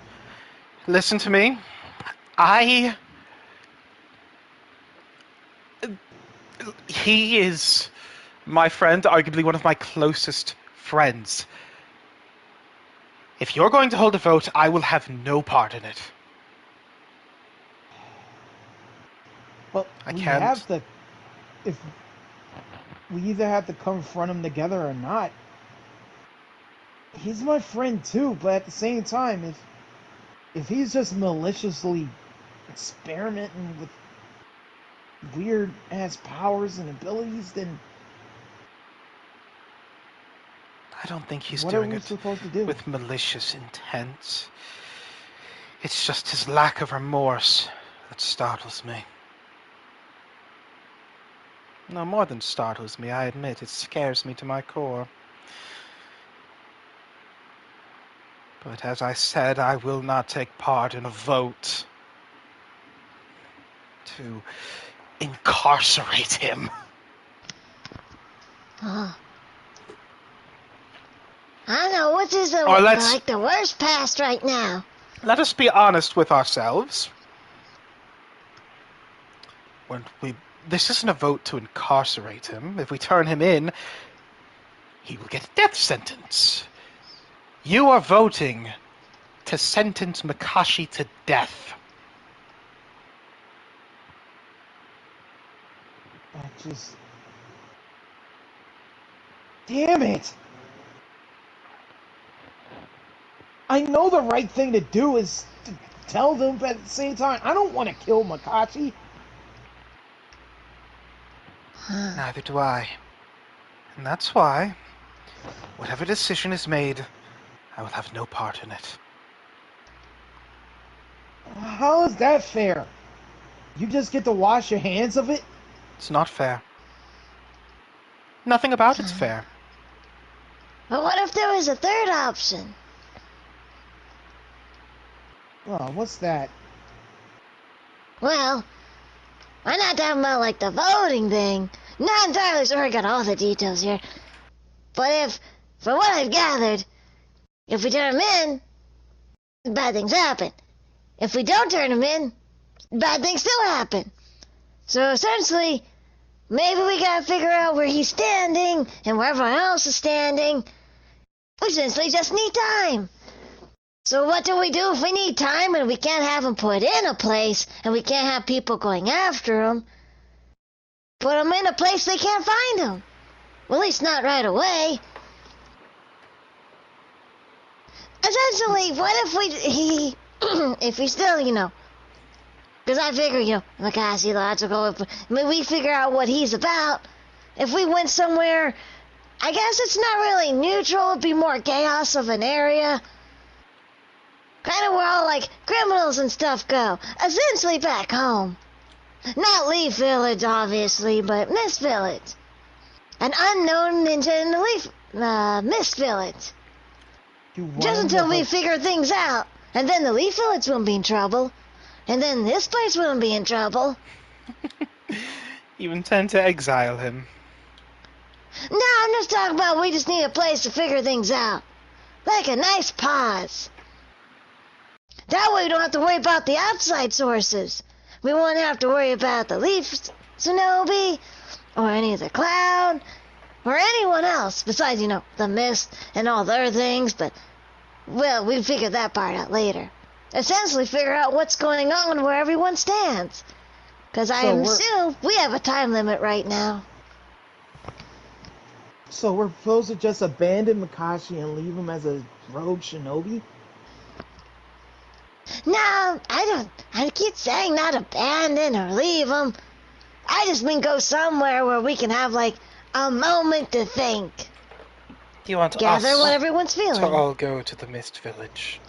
Listen to me. He is my friend, arguably one of my closest friends. If you're going to hold a vote, I will have no part in it. But I we can't. have to. If we either have to confront him together or not. He's my friend too, but at the same time, if he's just maliciously experimenting with weird ass powers and abilities, then I don't think he's what are doing we it supposed to do? with malicious intent. It's just his lack of remorse that startles me. No, more than startles me, I admit. It scares me to my core. But as I said, I will not take part in a vote to incarcerate him. I don't know, which is Or let's- like the worst past right now. Let us be honest with ourselves. This isn't a vote to incarcerate him. If we turn him in, he will get a death sentence. You are voting to sentence Makashi to death. I just... Damn it! I know the right thing to do is to tell them, but at the same time, I don't want to kill Makashi. Neither do I. And that's why, whatever decision is made, I will have no part in it. How is that fair? You just get to wash your hands of it? It's not fair. Nothing about it's fair. But what if there was a third option? Oh, what's that? Well, I'm not talking about like the voting thing. Not entirely sure I got all the details here. But if, from what I've gathered, if we turn him in, bad things happen. If we don't turn him in, bad things still happen. So essentially, maybe we gotta figure out where he's standing and where everyone else is standing. We essentially just need time. So what do if we need time and we can't have him put in a place and we can't have people going after him? Put him in a place they can't find him. Well, at least not right away. Essentially, what if if we still, because I figure, Makashi logical, we figure out what he's about. If we went somewhere, I guess it's not really neutral, it'd be more chaos of an area. Kind of where all, like, criminals and stuff go. Essentially back home. Not Leaf Village, obviously, but Mist Village. An unknown ninja in the Mist Village. Just until we figure things out. And then the Leaf Village won't be in trouble. And then this place won't be in trouble. You intend to exile him? No, I'm just talking about we just need a place to figure things out. Like a nice pause. That way we don't have to worry about the outside sources. We won't have to worry about the Leaf Shinobi, or any of the Cloud, or anyone else besides, the Mist and all the other things, but, well, we'll figure that part out later. Essentially figure out what's going on where everyone stands. Because I assume we have a time limit right now. So we're supposed to just abandon Makashi and leave him as a rogue shinobi? No, I keep saying not abandon or leave him. I just mean go somewhere where we can have, like, a moment to think. Do you want Gather us what everyone's feeling. to all go to the Mist Village?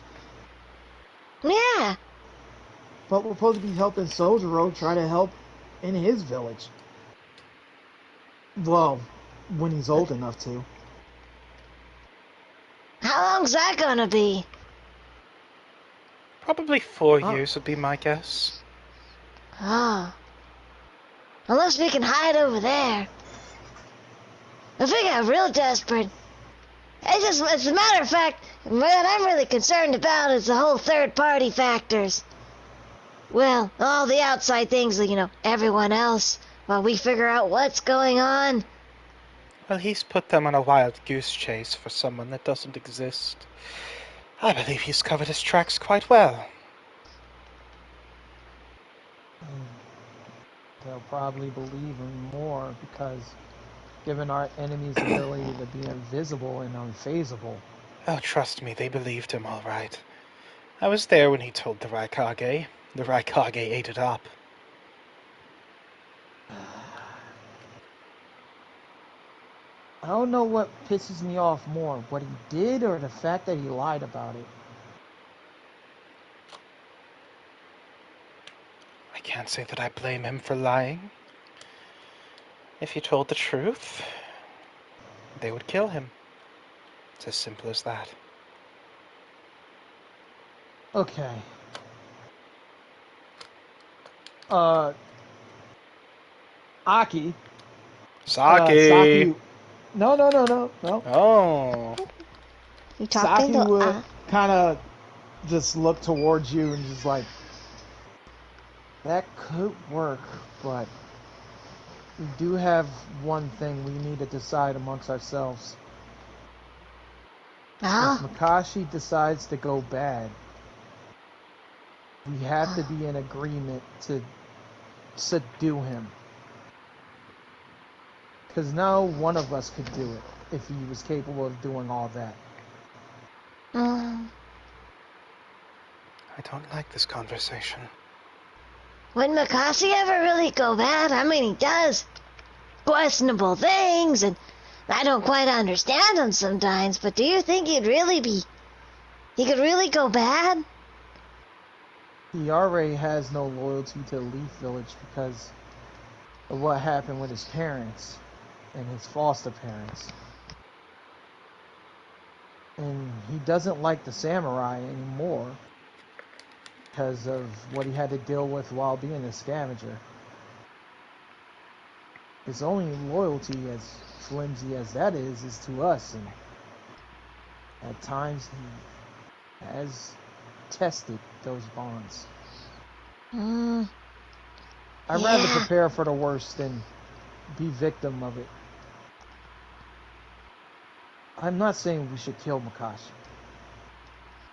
Yeah. But we're supposed to be helping Sojiro try to help in his village. Well, when he's old enough to. How long's that gonna be? Probably 4 years would be my guess. Oh. Unless we can hide over there. If we get real desperate. As a matter of fact, what I'm really concerned about is the whole third-party factors. Well, all the outside things, everyone else, while we figure out what's going on. Well, he's put them on a wild goose chase for someone that doesn't exist. I believe he's covered his tracks quite well. They'll probably believe him more because given our enemy's ability to be invisible and unfazable. Oh, trust me, they believed him all right. I was there when he told the Raikage. The Raikage ate it up. I don't know what pisses me off more, what he did or the fact that he lied about it. I can't say that I blame him for lying. If he told the truth, they would kill him. It's as simple as that. Okay. Aki. Saki! Saki. No. Oh. You talking Saki to would kind of just look towards you and just like, that could work, but we do have one thing we need to decide amongst ourselves. Oh? Makashi decides to go bad, we have to be in agreement to subdue him. Because now one of us could do it if he was capable of doing all that. Mm. I don't like this conversation. Would Makashi ever really go bad? I mean, he does questionable things, and I don't quite understand him sometimes, but do you think he could really go bad? He already has no loyalty to the Leaf Village because of what happened with his parents and his foster parents. And he doesn't like the samurai anymore because of what he had to deal with while being a scavenger. His only loyalty, as flimsy as that is to us, and at times he has tested those bonds. I'd rather Yeah. prepare for the worst than be victim of it. I'm not saying we should kill Makashi,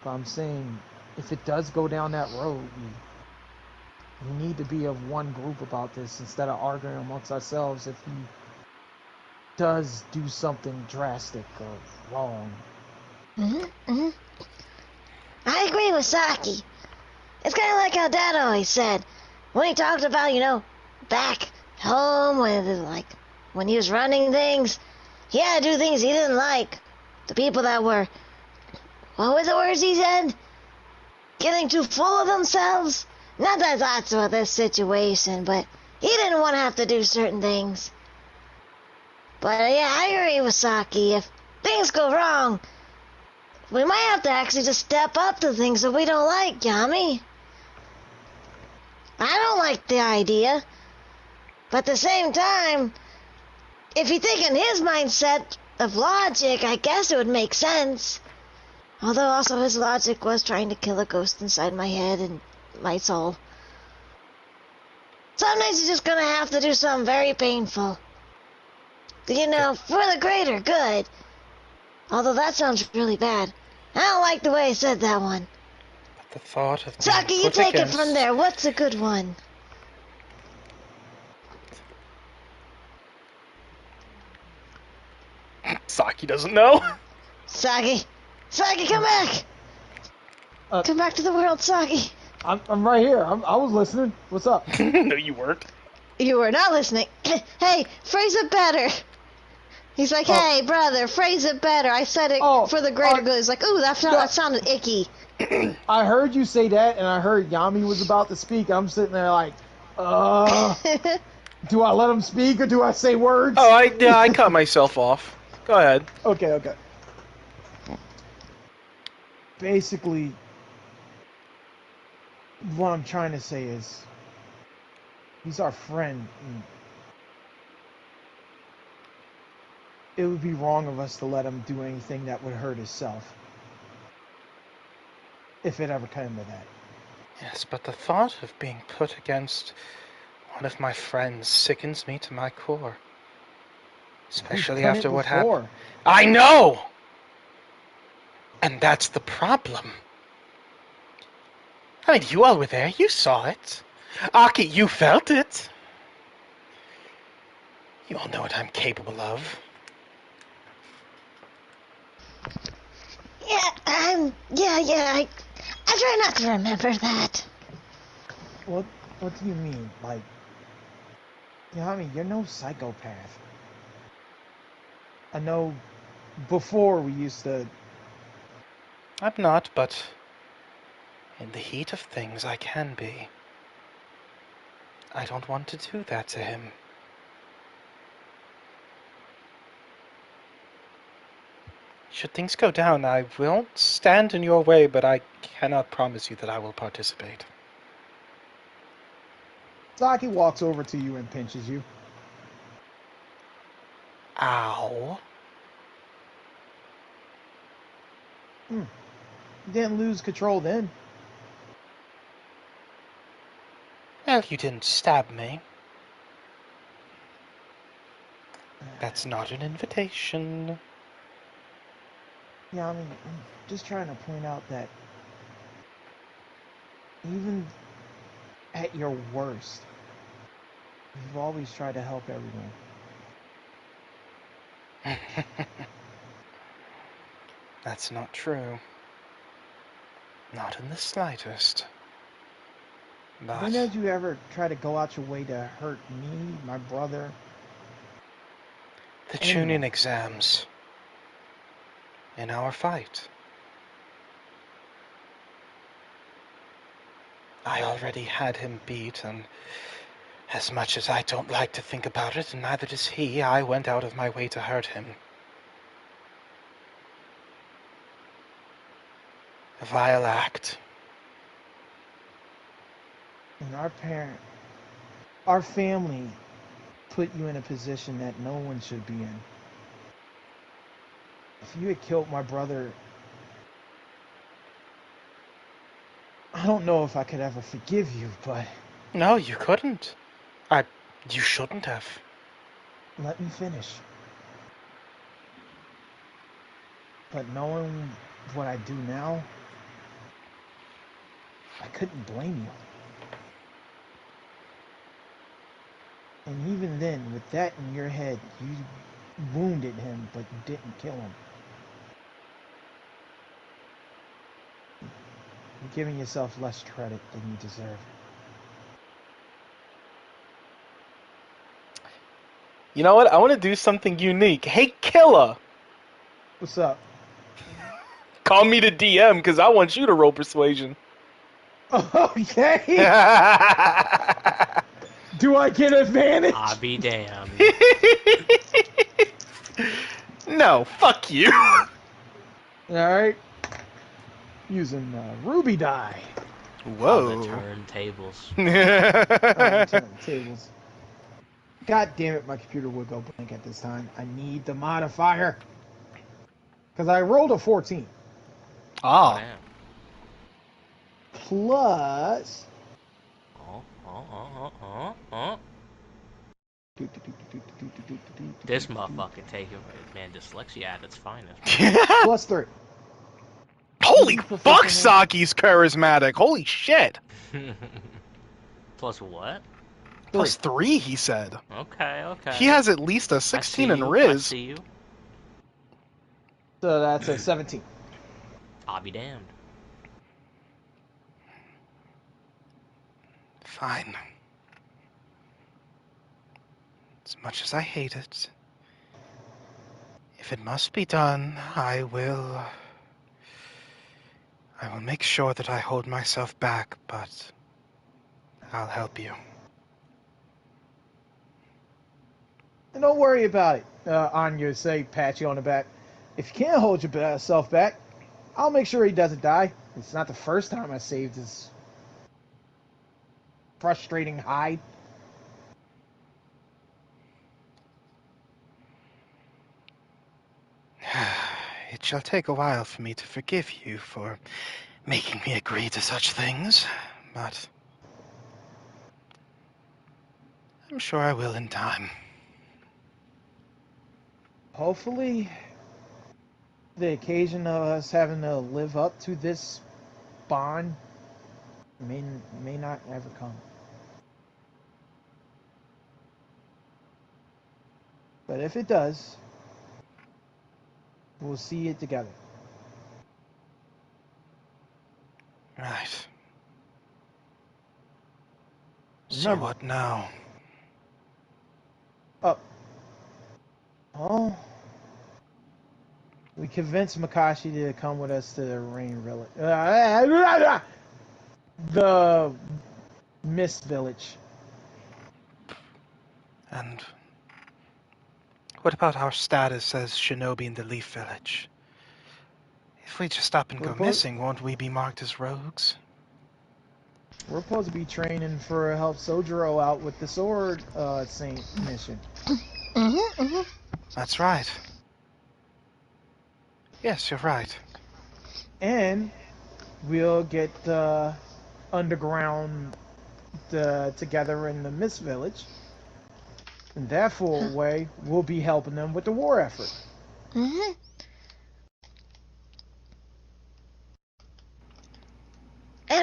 but I'm saying if it does go down that road, we need to be of one group about this instead of arguing amongst ourselves if he does do something drastic or wrong. I agree with Saki. It's kind of like how Dad always said when he talked about, back home when he was running things, he had to do things he didn't like. The people that were, what were the words he said? Getting too full of themselves? Not that that's what this situation, but he didn't want to have to do certain things. But yeah, I agree with Saki. If things go wrong, we might have to actually just step up to things that we don't like, Yami. I don't like the idea. But at the same time, if you think in his mindset of logic, I guess it would make sense. Although also his logic was trying to kill a ghost inside my head and my soul. Sometimes you're just gonna have to do something very painful. For the greater good. Although that sounds really bad. I don't like the way I said that one. But the thought of being Saki, you put take against... it from there. What's a good one? Saki doesn't know. Saki, come back! Come back to the world, Saki. I'm right here. I was listening. What's up? No, you weren't. You were not listening. Hey, phrase it better. He's like, hey, brother, phrase it better. I said it for the greater good. He's like, ooh, that sounded icky. I heard you say that, and I heard Yami was about to speak. I'm sitting there like, do I let him speak or do I say words? Oh, I cut myself off. Go ahead. Okay. Basically, what I'm trying to say is, he's our friend. And it would be wrong of us to let him do anything that would hurt himself. If it ever came to that. Yes, but the thought of being put against one of my friends sickens me to my core. Especially after what happened. I know! And that's the problem. I mean, you all were there. You saw it. Aki, you felt it. You all know what I'm capable of. I try not to remember that. What do you mean? Like, you're no psychopath. I know before we used to... I'm not, but in the heat of things I can be. I don't want to do that to him. Should things go down, I won't stand in your way, but I cannot promise you that I will participate. Saki walks over to you and pinches you. Ow. You didn't lose control then. Well, you didn't stab me. That's not an invitation. Yeah, I mean, I'm just trying to point out that even at your worst, you've always tried to help everyone. That's not true. Not in the slightest. But When did you ever try to go out your way to hurt me, my brother? the Anyone? Chunin exams in our fight. I already had him beat, and as much as I don't like to think about it, and neither does he, I went out of my way to hurt him. A vile act. And our family put you in a position that no one should be in. If you had killed my brother, I don't know if I could ever forgive you, but No, you couldn't. You shouldn't have. let me finish. But knowing what I do now, I couldn't blame you. And even then, with that in your head, you wounded him, but you didn't kill him. You're giving yourself less credit than you deserve. You know what? I want to do something unique. Hey, Killer! What's up? Call me the DM, because I want you to roll persuasion. Okay! Do I get advantage? I'll be damned. No, fuck you. Alright. Using ruby die. On the Whoa. turntables. Tables. God damn it, my computer would go blank at this time. I need the modifier. Because I rolled a 14. Ah. Damn. Plus... This motherfucker taking man dyslexia at its finest. Plus 3. Holy Proficient fuck, in- Saki's charismatic. Holy shit. Plus what? Plus 3, he said. Okay. He has at least a I 16 see in you. I Riz. see you. So that's a 17. I'll be damned. Fine. As much as I hate it, if it must be done, I will make sure that I hold myself back, but I'll help you. And don't worry about it. Anya say, pat you on the back. If you can't hold yourself back, I'll make sure he doesn't die. It's not the first time I saved his frustrating hide. It shall take a while for me to forgive you for making me agree to such things, but I'm sure I will in time. Hopefully, the occasion of us having to live up to this bond may not ever come. But if it does, we'll see it together. Right. So Remember, what now? oh, we convinced Makashi to come with us to the Rain Village. The Mist Village. And what about our status as Shinobi in the Leaf Village? If we just up and We're go both- missing, won't we be marked as rogues? We're supposed to be training for help Sojiro out with the Sword Saint mission. That's right. Yes, you're right. And we'll get underground together in the Mist Village. And therefore, way we'll be helping them with the war effort.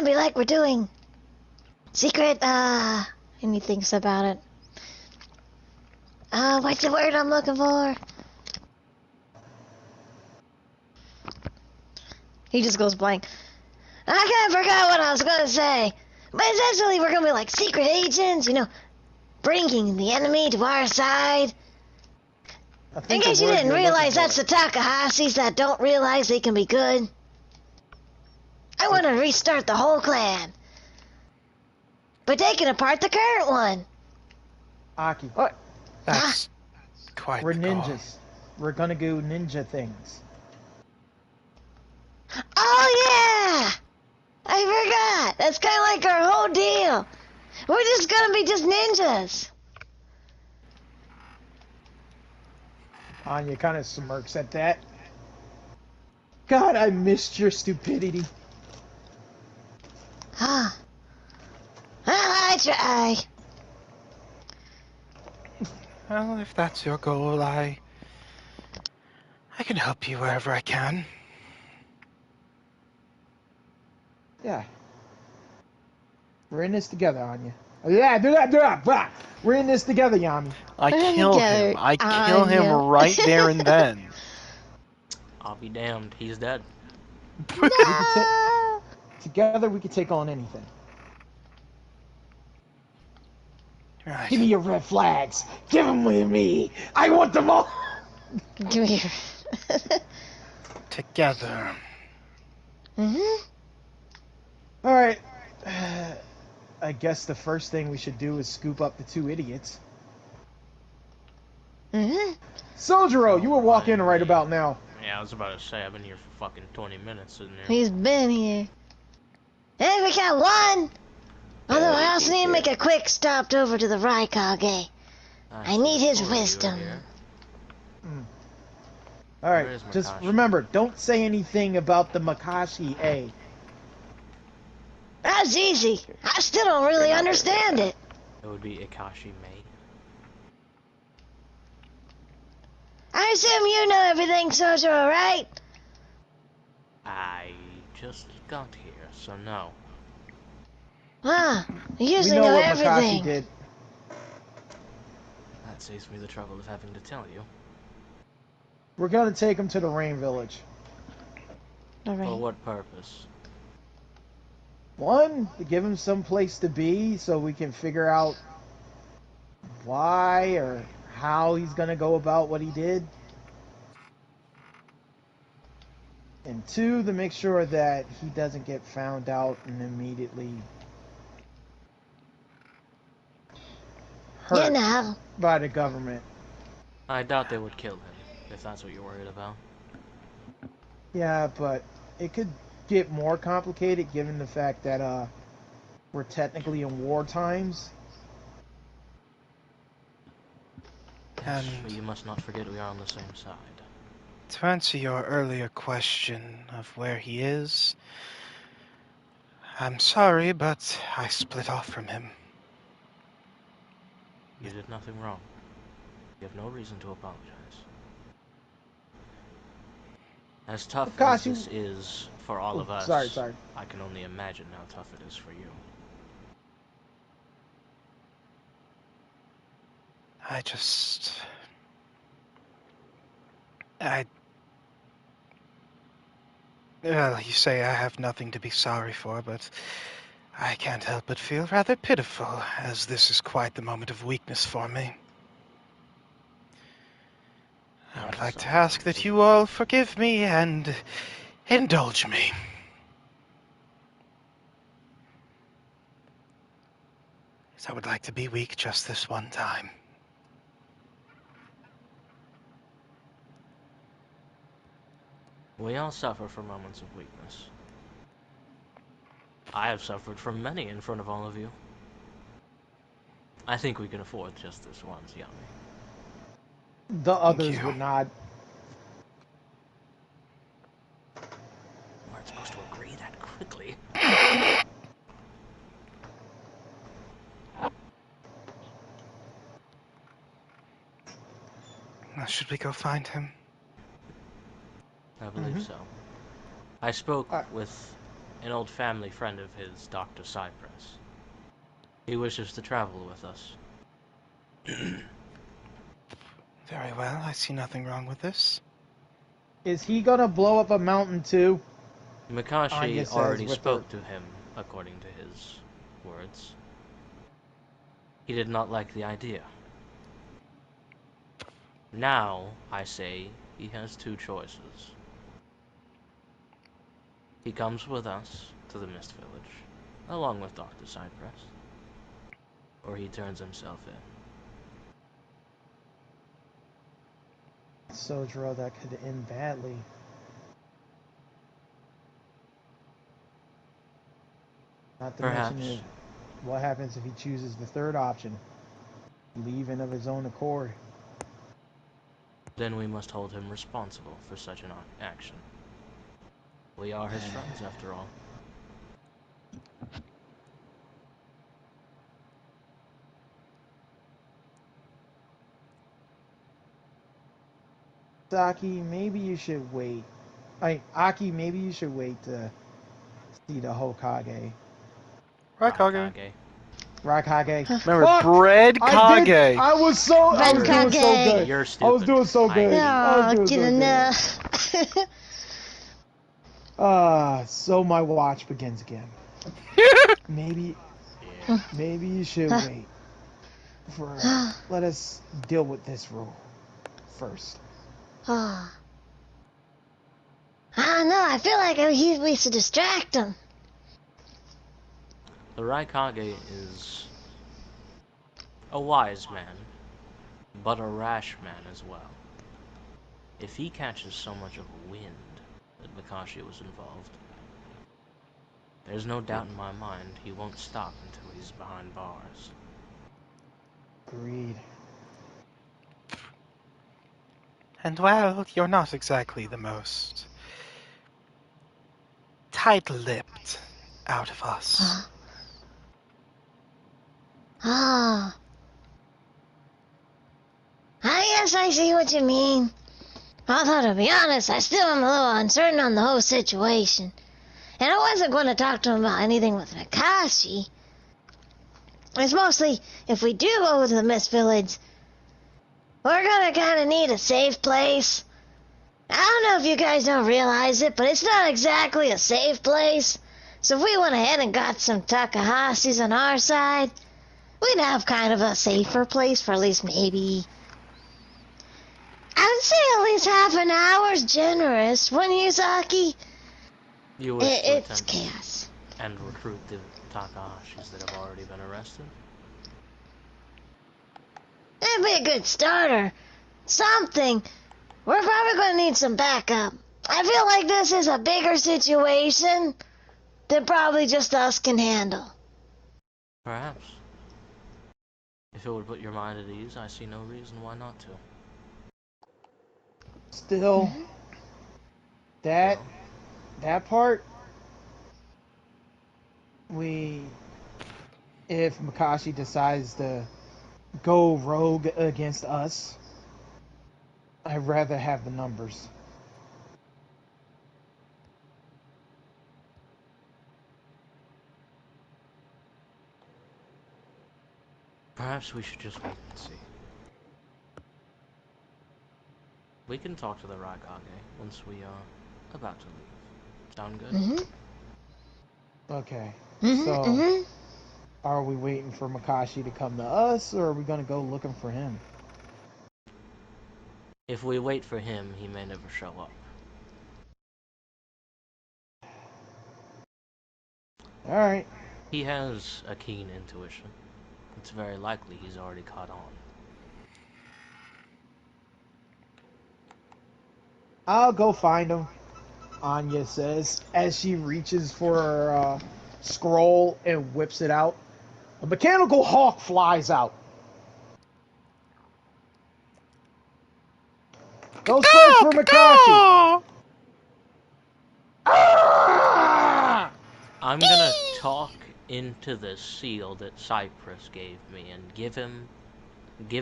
gonna be like we're doing secret, and he thinks about it. What's the word I'm looking for? He just goes blank. I kinda forgot what I was gonna say. But essentially, we're gonna be like secret agents, you know, bringing the enemy to our side. I In think case the you word didn't you're realize, looking that's the Takahashis that don't realize they can be good. I want to restart the whole clan. By taking apart the current one. for. Aki, Or, That's quite we're the goal. ninjas. We're gonna do ninja things. oh yeah! I forgot. That's kind of like our whole deal. We're just gonna be just ninjas. Anya kind of smirks at that. God, I missed your stupidity. Huh. Well, I try. Well, if that's your goal, I can help you wherever I can. Yeah. We're in this together, Anya. Yeah, do that. We're in this together, Yami. I We're kill together, him. I kill him Anya. right there and then. I'll be damned. He's dead. We could No! together we could take on anything. Right. Give me your red flags. Give them to me. I want them all. Give me your... Together. mm-hmm. All right. I guess the first thing we should do is scoop up the two idiots. Mm-hmm. Sojiro, you were walking right about now. Yeah, I was about to say, I've been here for fucking 20 minutes sitting here. He's been here. Hey, we got one! Although I also need to make a quick stop over to the Raikage. I need his wisdom. All right, Where is just Makashi? remember, don't say anything about the Makashi A. That's easy. I still don't really understand it. It would be Ikashi Mei. I assume you know everything, Sojiro, right? I just got here, so no. Huh. You We usually know know what everything. Makashi did. That saves me the trouble of having to tell you. We're gonna take him to the Rain Village. All For right. what purpose? One, to give him some place to be so we can figure out why or how he's gonna go about what he did. And two, to make sure that he doesn't get found out and immediately You hurt know. by the government. I doubt they would kill him, if that's what you're worried about. Yeah, but it could get more complicated given the fact that we're technically in war times. Yes, And- but you must not forget we are on the same side. To answer your earlier question of where he is, I'm sorry, but I split off from him. You did nothing wrong. You have no reason to apologize. As tough as Makashi- this is for all of us, Sorry. I can only imagine how tough it is for you. I just... I... Well, you say I have nothing to be sorry for, but I can't help but feel rather pitiful, as this is quite the moment of weakness for me. I would like to ask that you all forgive me and indulge me. As I would like to be weak just this one time. We all suffer from moments of weakness. I have suffered from many in front of all of you. I think we can afford just this once, Yami. The others you. would not. We weren't supposed to agree that quickly. Now, should we go find him? I believe Mhm. so. I spoke Alright. with an old family friend of his, Dr. Cypress. He wishes to travel with us. Very well, I see nothing wrong with this. Is he gonna blow up a mountain too? Makashi Anya says already with her. spoke to him, according to his words. He did not like the idea. Now, I say, he has two choices. He comes with us to the Mist Village, along with Dr. Cypress, or he turns himself in. Sojiro, that could end badly. Not to mention Perhaps. what happens if he chooses the third option, leaving of his own accord. Then we must hold him responsible for such an action. We are his friends, after all. Saki, maybe you should wait. Aki, maybe you should wait to see the Hokage. Raikage. Raikage. Remember, Fuck! Bread I did. Kage. I was doing so Kage. good. You're I stupid. was doing so good. I was Oh, doing good so good. enough. So my watch begins again. Maybe Yeah. you should wait for. Let us deal with this rule first. Oh. I don't know, I feel like we should distract him. The Raikage is a wise man, but a rash man as well. If he catches so much of a wind that Makashi was involved, there's no doubt in my mind he won't stop until he's behind bars. Agreed. And well, you're not exactly the most tight-lipped out of us. Oh. I guess I see what you mean. Although, to be honest, I still am a little uncertain on the whole situation. And I wasn't going to talk to him about anything with Makashi. It's mostly, if we do go to the Mist Village, we're gonna kinda need a safe place. I don't know if you guys don't realize it, but it's not exactly a safe place. So if we went ahead and got some Takahashis on our side, we'd have kind of a safer place for at least maybe... I would say at least half an hour's generous, wouldn't you, Saki? You wish to It's attempt chaos. and recruit the Takahashis that have already been arrested? That'd be a good starter. Something. We're probably gonna need some backup. I feel like this is a bigger situation than probably just us can handle. Perhaps. If it would put your mind at ease, I see no reason why not to. Still, that part, if Makashi decides to go rogue against us, I'd rather have the numbers. Perhaps we should just wait and see. We can talk to the Raikage once we are about to leave. Sound good? Okay. Mm-hmm, mm-hmm. Are we waiting for Makashi to come to us, or are we gonna go looking for him? If we wait for him, he may never show up. Alright. He has a keen intuition. It's very likely he's already caught on. I'll go find him, Anya says, as she reaches for her scroll and whips it out. A mechanical hawk flies out. Go search for Makashi! I'm gonna talk into the seal that Cypress gave me and give him you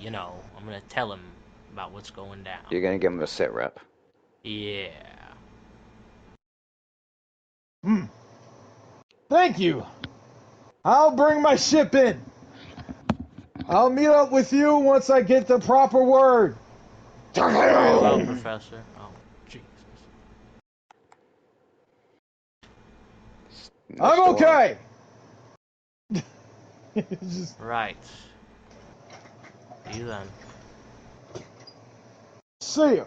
know, I'm gonna tell him about what's going down. You're gonna give him a sit rep. Yeah. Hmm. Thank you. I'll bring my ship in. I'll meet up with you once I get the proper word. Very well, Professor. Oh, Jesus. I'm Storm. okay. Just, Right. See you then. see ya.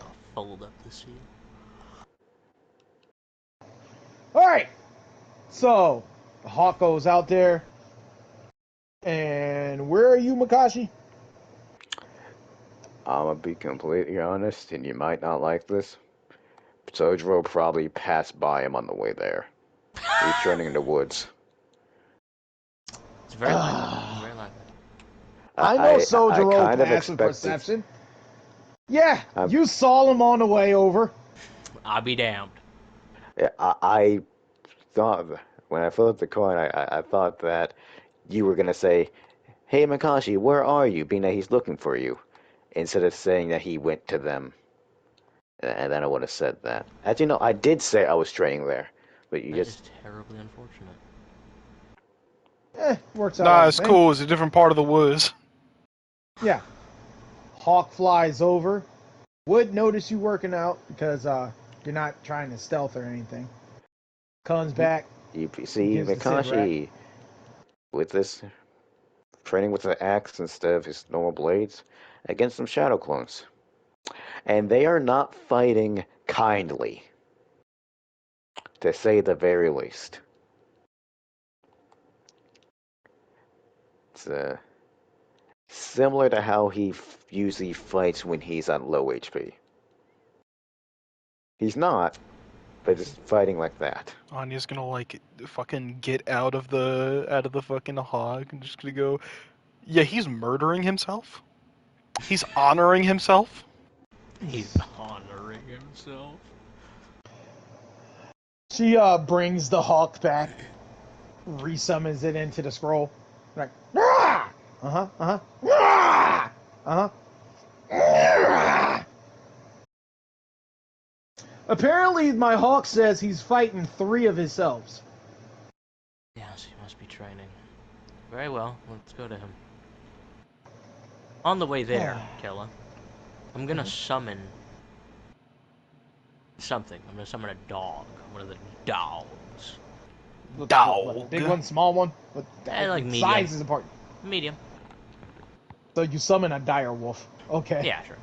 I'll fold up the seal. Alright. So, the Hawk goes out there. And where are you, Makashi? I'm gonna be completely honest, and you might not like this. Sojiro probably passed by him on the way there. He's running in the woods. It's very likely. Very likely. I know I Sojiro kind of passive expected. perception. Yeah, I'm- you saw him on the way over. I'll be damned. I thought when I flipped the coin, I thought that you were gonna say, "Hey Makashi, where are you?" Being that he's looking for you, instead of saying that he went to them. And then I would have said that. As you know, I did say I was straying there, but you That just is terribly unfortunate. Works out Nah, all it's the same. cool. It's a different part of the woods. Yeah. Hawk flies over. Would notice you working out because you're not trying to stealth or anything. Comes back. you see Gives the cigarette. Makashi with this training with the axe instead of his normal blades against some shadow clones, and they are not fighting kindly, to say the very least. It's similar to how he usually fights when he's on low HP. He's not, but just fighting like that. Anya's gonna like fucking get out of the fucking hog and just gonna go. Yeah, he's murdering himself. He's honoring himself. He's honoring himself. She brings the Hawk back, resummons it into the scroll. Like, Apparently, my Hawk says he's fighting 3 of his selves. Yes, he must be training. Very well, let's go to him. On the way there, Killa, I'm gonna summon something. I'm gonna summon a dog. One of the dogs. What, big one, small one? But like medium. size is important. Medium. So you summon a dire wolf. Okay. Yeah, sure.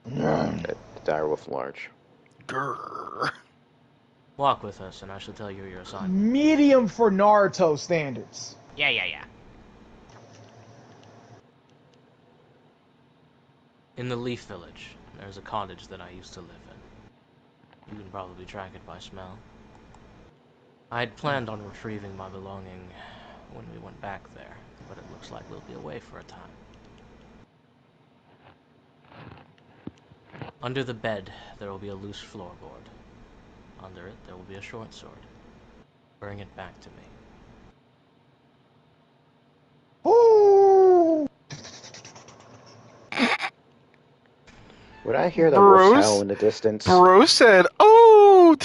The direwolf large. Grrr. Walk with us, and I shall tell you your assignment. Medium for Naruto standards. Yeah. In the Leaf Village, there's a cottage that I used to live in. You can probably track it by smell. I had planned on retrieving my belonging when we went back there, but it looks like we'll be away for a time. Under the bed, there will be a loose floorboard. Under it, there will be a short sword. Bring it back to me. Ooh! Would I hear the wolf Bruce? howl in the distance? Bro said, "Oh."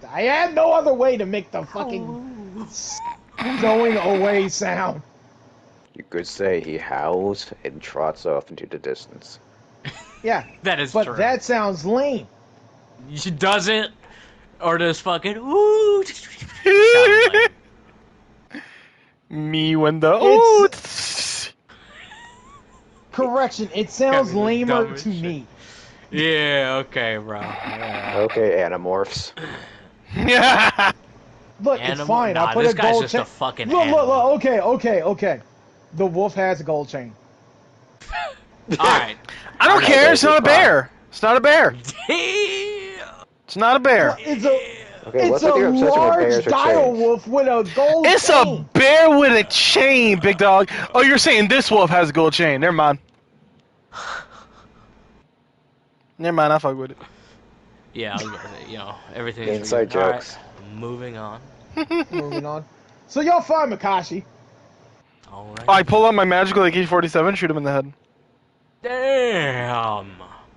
I had no other way to make the fucking going away sound. You could say he howls and trots off into the distance. Yeah, That is but true. that sounds lame. She does it, or does fucking ooh. Sound lame. Me when the oh. Correction, it sounds Gotta be the lamer dumbest to shit. me. Yeah, okay, bro. Yeah. Okay, Animorphs. Yeah. Look, it's Animal- fine. nah, I'll put this a guy's gold just chain. a fucking look, animal. okay. The wolf has a gold chain. Alright. I don't care. It's not a bear. It's not a bear. Damn. It's not a bear. It's a Okay, it's what's a with your obsession with large bears or dire chains? wolf with a gold It's chain. a bear with a chain, big dog. Oh, you're saying this wolf has a gold chain? Never mind. Never mind. I fuck with it. Yeah, I was gonna say, everything is Inside forgiven. jokes. Alright, moving on. Moving on. So y'all find Makashi. Alright. I pull out my magical AK-47, shoot him in the head. Damn.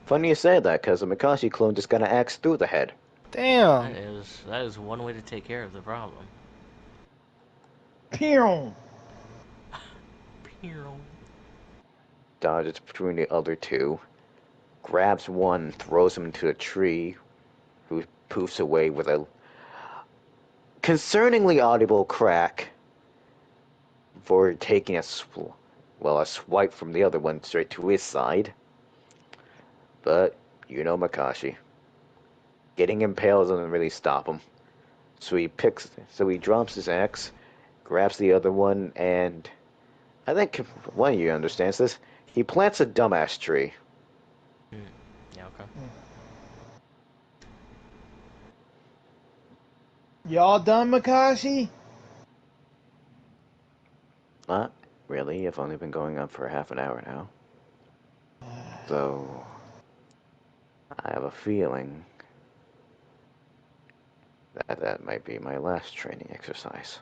Funny you say that, because the Mikashi clone just got an axe through the head. Damn. That is one way to take care of the problem. Pew! Dodges between the other two, grabs one, throws him into a tree, who poofs away with a concerningly audible crack for taking a swipe from the other one straight to his side. But, you know Makashi. Getting impaled doesn't really stop him. So he drops his axe, grabs the other one, and I think one of you understands this. He plants a dumbass tree. Yeah, okay. Y'all done, Makashi? Not really. I've only been going on for half an hour now. Though, I have a feeling that that might be my last training exercise.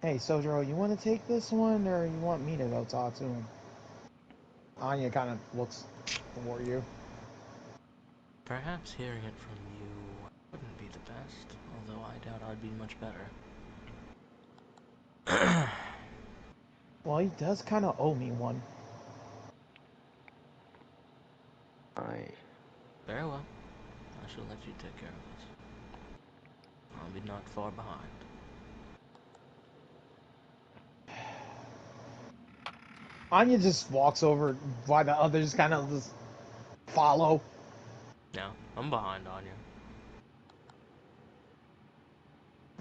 Hey, Sojiro, you want to take this one, or you want me to go talk to him? Anya kind of looks toward you. Perhaps hearing it from you wouldn't be the best, although I doubt I'd be much better. Well, he does kind of owe me one. Very well. I shall let you take care of this. I'll be not far behind. Anya just walks over while the others kind of just follow. No, I'm behind on you.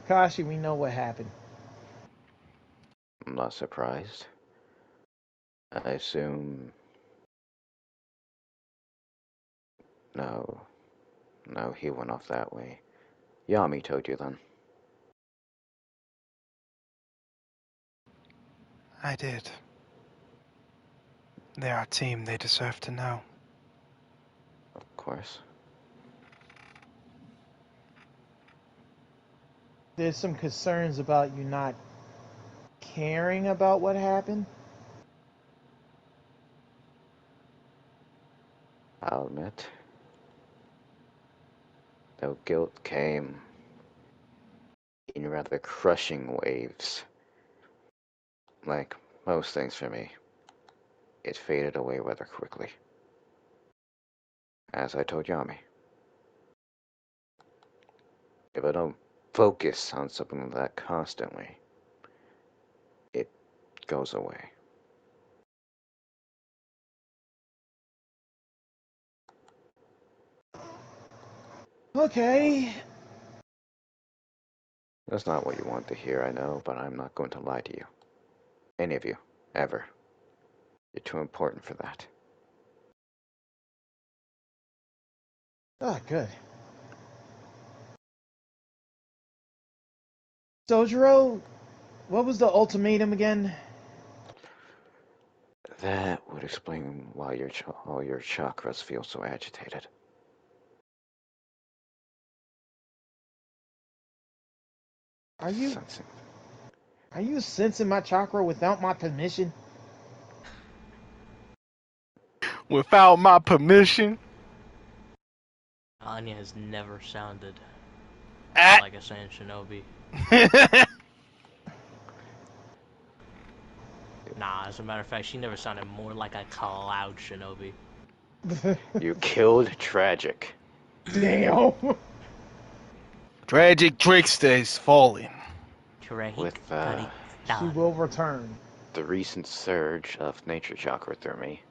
Makashi, we know what happened. I'm not surprised. I assume... No, he went off that way. Yami told you then. I did. They're our team. They deserve to know. Of course. There's some concerns about you not caring about what happened. I'll admit, though guilt came in rather crushing waves. Like most things for me, it faded away rather quickly. As I told Yami, if I don't focus on something like that constantly, it goes away. Okay. That's not what you want to hear, I know, but I'm not going to lie to you. Any of you, ever. You're too important for that. Ah, good. Sojiro, what was the ultimatum again? That would explain why all your chakras feel so agitated. Are you Sensing. sensing my chakra without my permission? Without my permission. Anya has never sounded Ah. like a Saiyan Shinobi. Nah, as a matter of fact, she never sounded more like a Cloud Shinobi. You killed Tragic. Damn. Tragic trickster is falling. With She will return. the recent surge of nature chakra through me,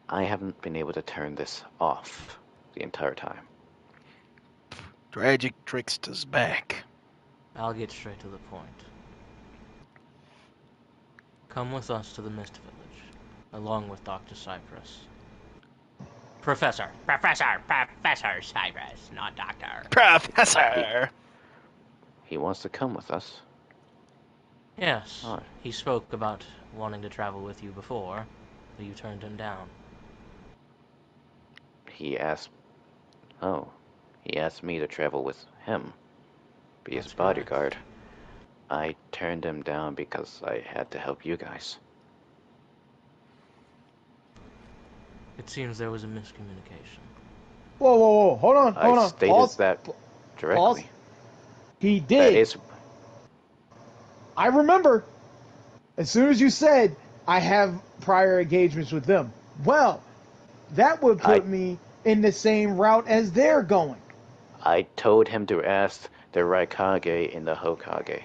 I haven't been able to turn this off the entire time. Tragic trickster's back. I'll get straight to the point. Come with us to the Mist Village, along with Dr. Cypress. Professor Cypress, not Doctor. Professor! He wants to come with us. Yes, Oh. he spoke about wanting to travel with you before, but you turned him down. He asked me to travel with him. Be his That's correct. bodyguard. I turned him down because I had to help you guys. It seems there was a miscommunication. Whoa. Hold on. I stated Pause. that Pause. directly. He That did. is... I remember. As soon as you said, I have prior engagements with them. Well, that would put me in the same route as they're going. I told him to ask the Raikage and the Hokage.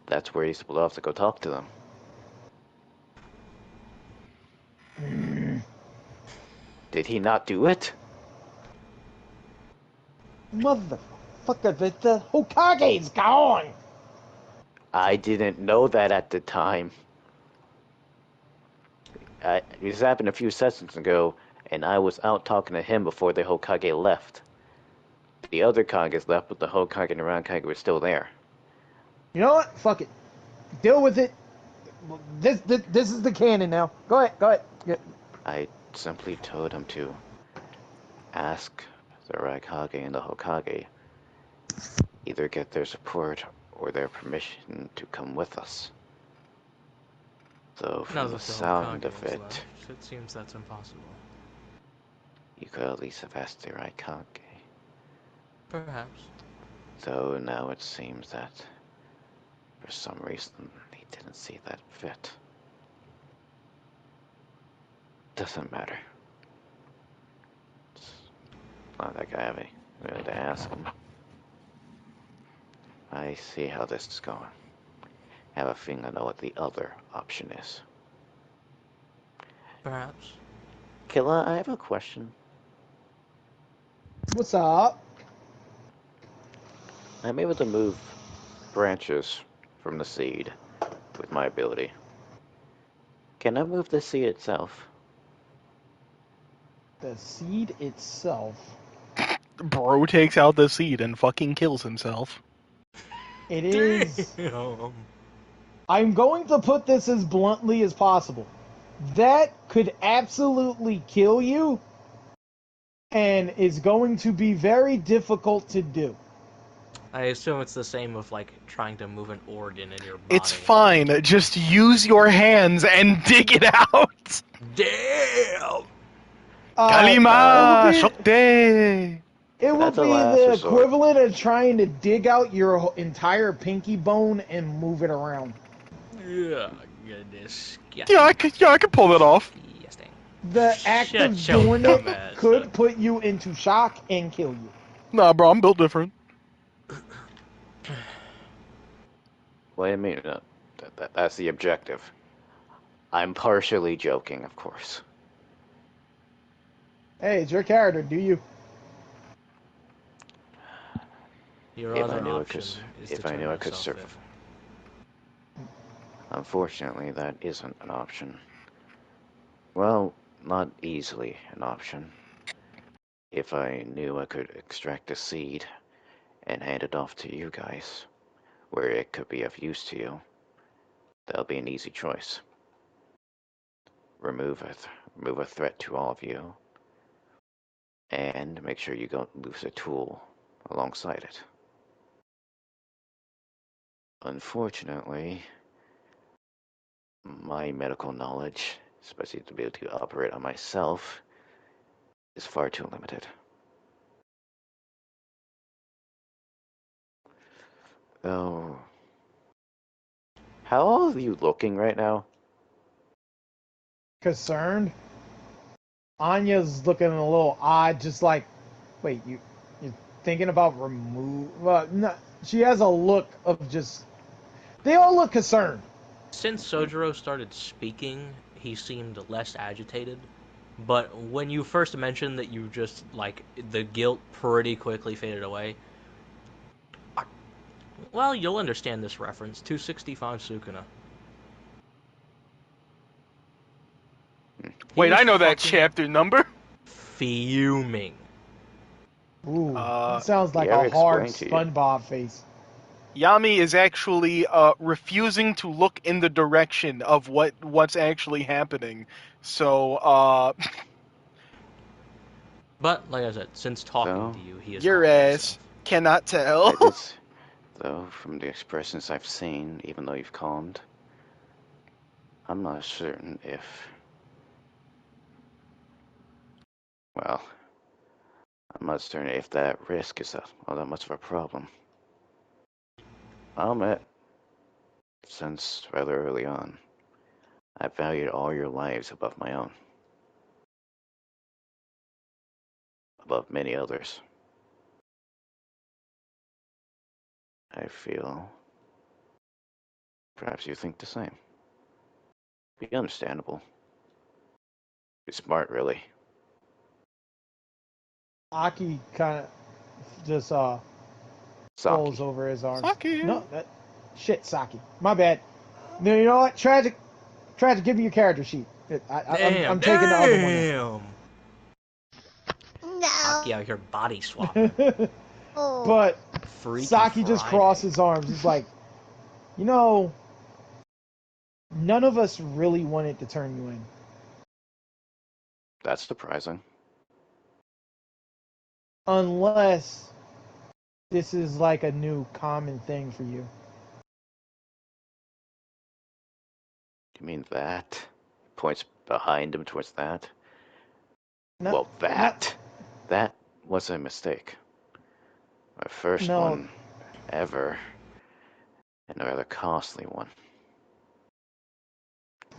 That's where he's supposed to go talk to them. Did he not do it? Motherfucker, the Hokage's gone! I didn't know that at the time. This happened a few sessions ago, and I was out talking to him before the Hokage left. The other Kages left, but the Hokage and the Raikage were still there. You know what? Fuck it. Deal with it. This is the canon now. Go ahead. Yeah. I simply told him to ask the Raikage and the Hokage either get their support or their permission to come with us. So from the sound of it, It seems that's impossible. you could at least have asked the Raikage. Perhaps. So now it seems that for some reason he didn't see that fit. Doesn't matter. It's not like I have really to ask him. I see how this is going. I have a feeling I know what the other option is. Perhaps. Killa, I have a question. What's up? I'm able to move branches from the seed with my ability. Can I move the seed itself? The seed itself. Bro takes out the seed and fucking kills himself. It is. Damn. I'm going to put this as bluntly as possible. That could absolutely kill you, and is going to be very difficult to do. I assume it's the same with like trying to move an organ in your body. It's fine. Just use your hands and dig it out. Damn. Kalima Shokte. It would That's a be last the resort. equivalent of trying to dig out your entire pinky bone and move it around. Yeah, goodness. Yeah, I could pull that off. Disgusting. The act Shut of your doing dumb it ass could up. put you into shock and kill you. Nah, bro, I'm built different. Wait a minute. No, that's the objective. I'm partially joking, of course. Hey, it's your character, do you? Your If other I knew option is to if I turn knew I could yourself survive. Unfortunately, that isn't an option. Well, not easily an option. If I knew I could extract a seed and hand it off to you guys, where it could be of use to you, that'll be an easy choice. Remove a threat to all of you, and make sure you don't lose a tool alongside it. Unfortunately, my medical knowledge, especially to be able to operate on myself, is far too limited. Oh. How are you looking right now? Concerned? Anya's looking a little odd, just like, wait, you're thinking about remove? No, she has a look of just. They all look concerned. Since Sojiro started speaking, he seemed less agitated. But when you first mentioned that you just, like, the guilt pretty quickly faded away. Well, you'll understand this reference. 265 Sukuna. Wait, I know that chapter number. Fuming. Ooh, that sounds He like ever a hard explained to you? SpongeBob face. Yami is actually refusing to look in the direction of what's actually happening. So, But, like I said, since talking So, to you, he is your calming ass himself. cannot tell. Though, from the expressions I've seen, even though you've calmed, I'm not certain if... Well, I'm not certain if that risk is all that much of a problem. I'll admit, since rather early on, I valued all your lives above my own. Above many others. I feel perhaps you think the same. Be understandable. Be smart, really. Aki kind of just folds Saki. over his arms. Saki. No, that shit, Saki. My bad. No, you know what? Tragic, give me your character sheet. I'm taking the other one. Aki No. out here body swapping. Oh. But Freaky Saki just Friday. crossed his arms. He's like, you know, none of us really wanted to turn you in. That's surprising. Unless this is like a new common thing for you. You mean that? Points behind him towards that? No, Well, that was a mistake. My first No. one ever, and a rather costly one.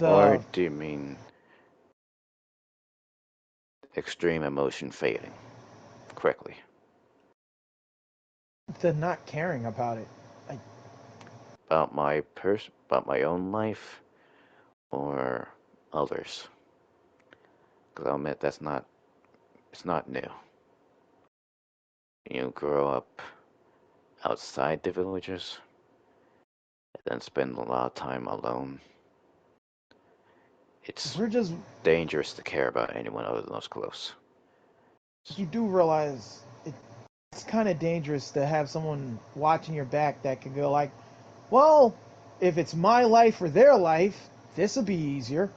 Or do you mean extreme emotion fading quickly? The not caring about it. About my own life, or others? Because I'll admit it's not new. You grow up outside the villages, and then spend a lot of time alone. It's We're just. dangerous to care about anyone other than those close. You do realize it's kind of dangerous to have someone watching your back that could go like, well, if it's my life or their life, this will be easier.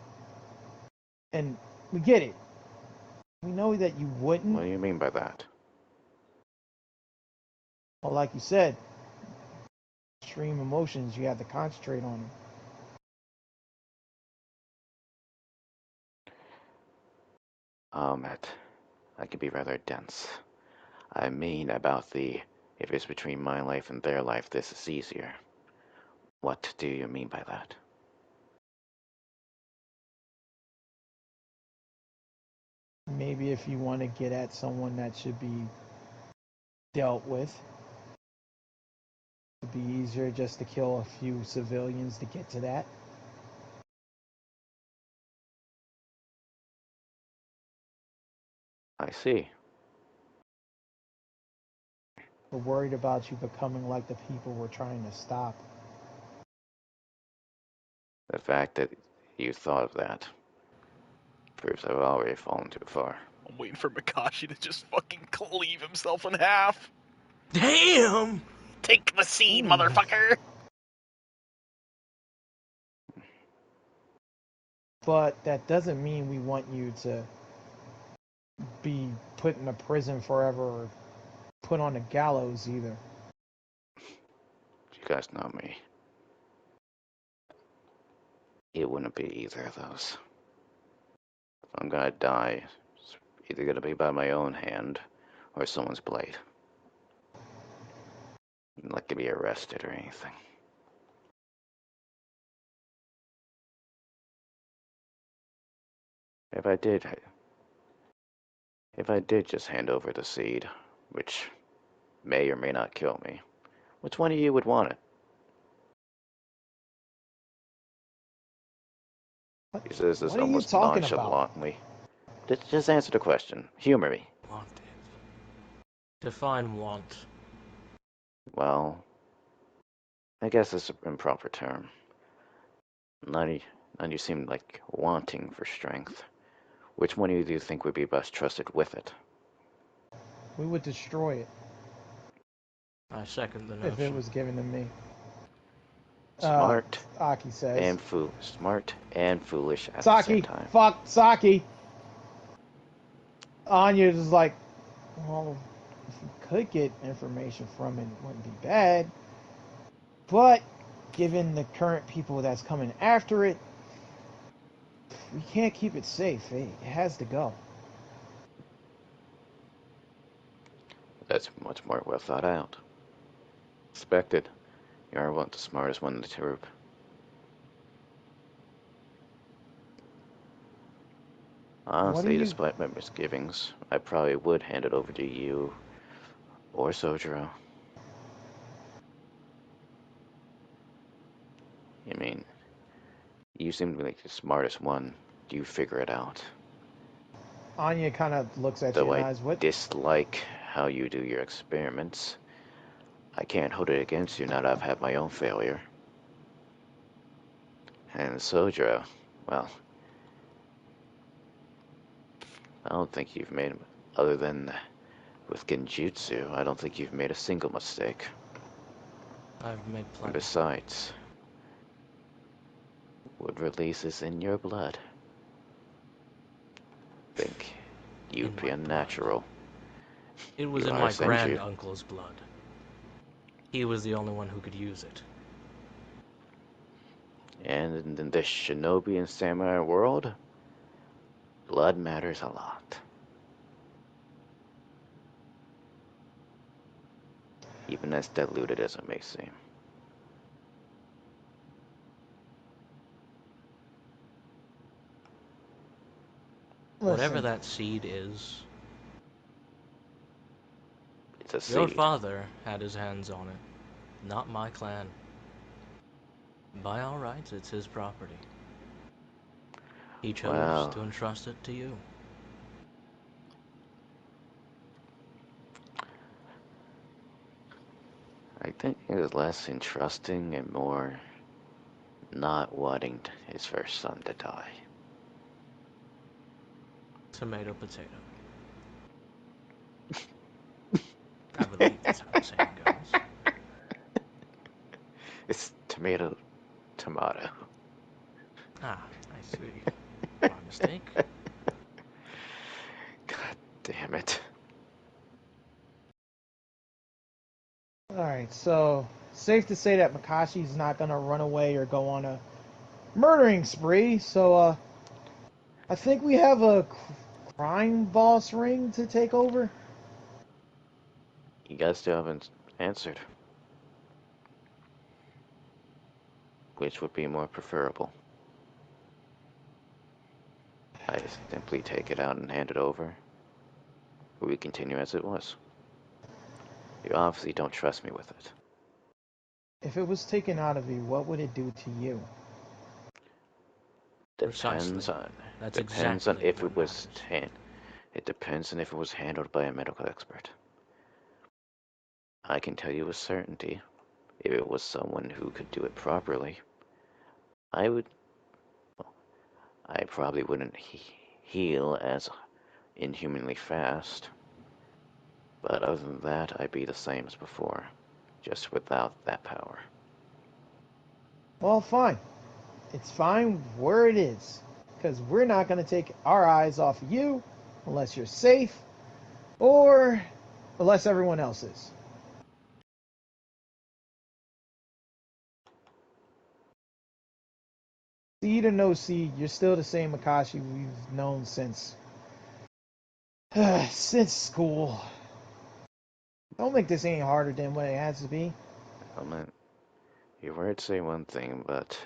And we get it. We know that you wouldn't. What do you mean by that? Well, like you said, extreme emotions, you have to concentrate on them. That can be rather dense. I mean about if it's between my life and their life, this is easier. What do you mean by that? Maybe if you want to get at someone that should be dealt with, it'd be easier just to kill a few civilians to get to that. I see. We're worried about you becoming like the people we're trying to stop. The fact that you thought of that proves I've already fallen too far. I'm waiting for Makashi to just fucking cleave himself in half. Damn! Take the seed, Ooh. motherfucker! But that doesn't mean we want you to be put in a prison forever or put on a gallows either. You guys know me. It wouldn't be either of those. If I'm gonna die, it's either gonna be by my own hand or someone's blade. I'm not gonna be arrested or anything. If I did just hand over the seed, which may or may not kill me, which one of you would want it? He says this What are you almost talking about? nonchalantly. Just answer the question. Humor me. Wanted. Define want. Well, I guess it's an improper term. None of you seem like wanting for strength. Which one of you do you think would be best trusted with it? We would destroy it I second the notion. if it was given to me. Smart Aki says. smart and foolish at the Saki, same time. fuck Saki. Anya's is like, well, if you could get information from it, it wouldn't be bad. But given the current people that's coming after it, we can't keep it safe. It has to go. That's much more well thought out. Expected. You are one the smartest one in the group. What do Honestly, you? despite my misgivings, I probably would hand it over to you or Sojiro. I mean, you seem to be like the smartest one. You figure it out. Anya kind of looks at you Though and I eyes. What? dislike how you do your experiments, I can't hold it against you now that I've had my own failure. And Sojiro, well, I don't think you've made, other than with Genjutsu, I don't think you've made a single mistake. I've made And plenty. besides, wood release is in your blood. Think you'd In be my blood. unnatural. It was You in are my Senju. granduncle's blood. He was the only one who could use it. And in this shinobi and samurai world, blood matters a lot. Even as diluted as it may seem. Whatever Listen, that seed is, It's a your seed. father had his hands on it, not my clan. By all rights, it's his property. He chose Well, to entrust it to you. I think it was less entrusting and more not wanting his first son to die. Tomato, potato. I believe that's how the saying goes. It's tomato, tomato. Ah, I see. My mistake. God damn it. all right. So safe to say that Makashi's not gonna run away or go on a murdering spree. So I think we have a crime boss ring to take over. You guys still haven't answered. Which would be more preferable? I simply take it out and hand it over, or we continue as it was. You obviously don't trust me with it. If it was taken out of you, what would it do to you? Precisely. Depends on That's depends on exactly if what it was matters. it depends on if it was handled by a medical expert. I can tell you with certainty, if it was someone who could do it properly, I would I probably wouldn't heal as inhumanly fast, but other than that, I'd be the same as before, just without that power. Well, fine. It's fine where it is. Because we're not going to take our eyes off of you unless you're safe or unless everyone else is. Seed or no seed, you're still the same Makashi we've known since since school. Don't make this any harder than what it has to be. I mean, you were to say one thing, but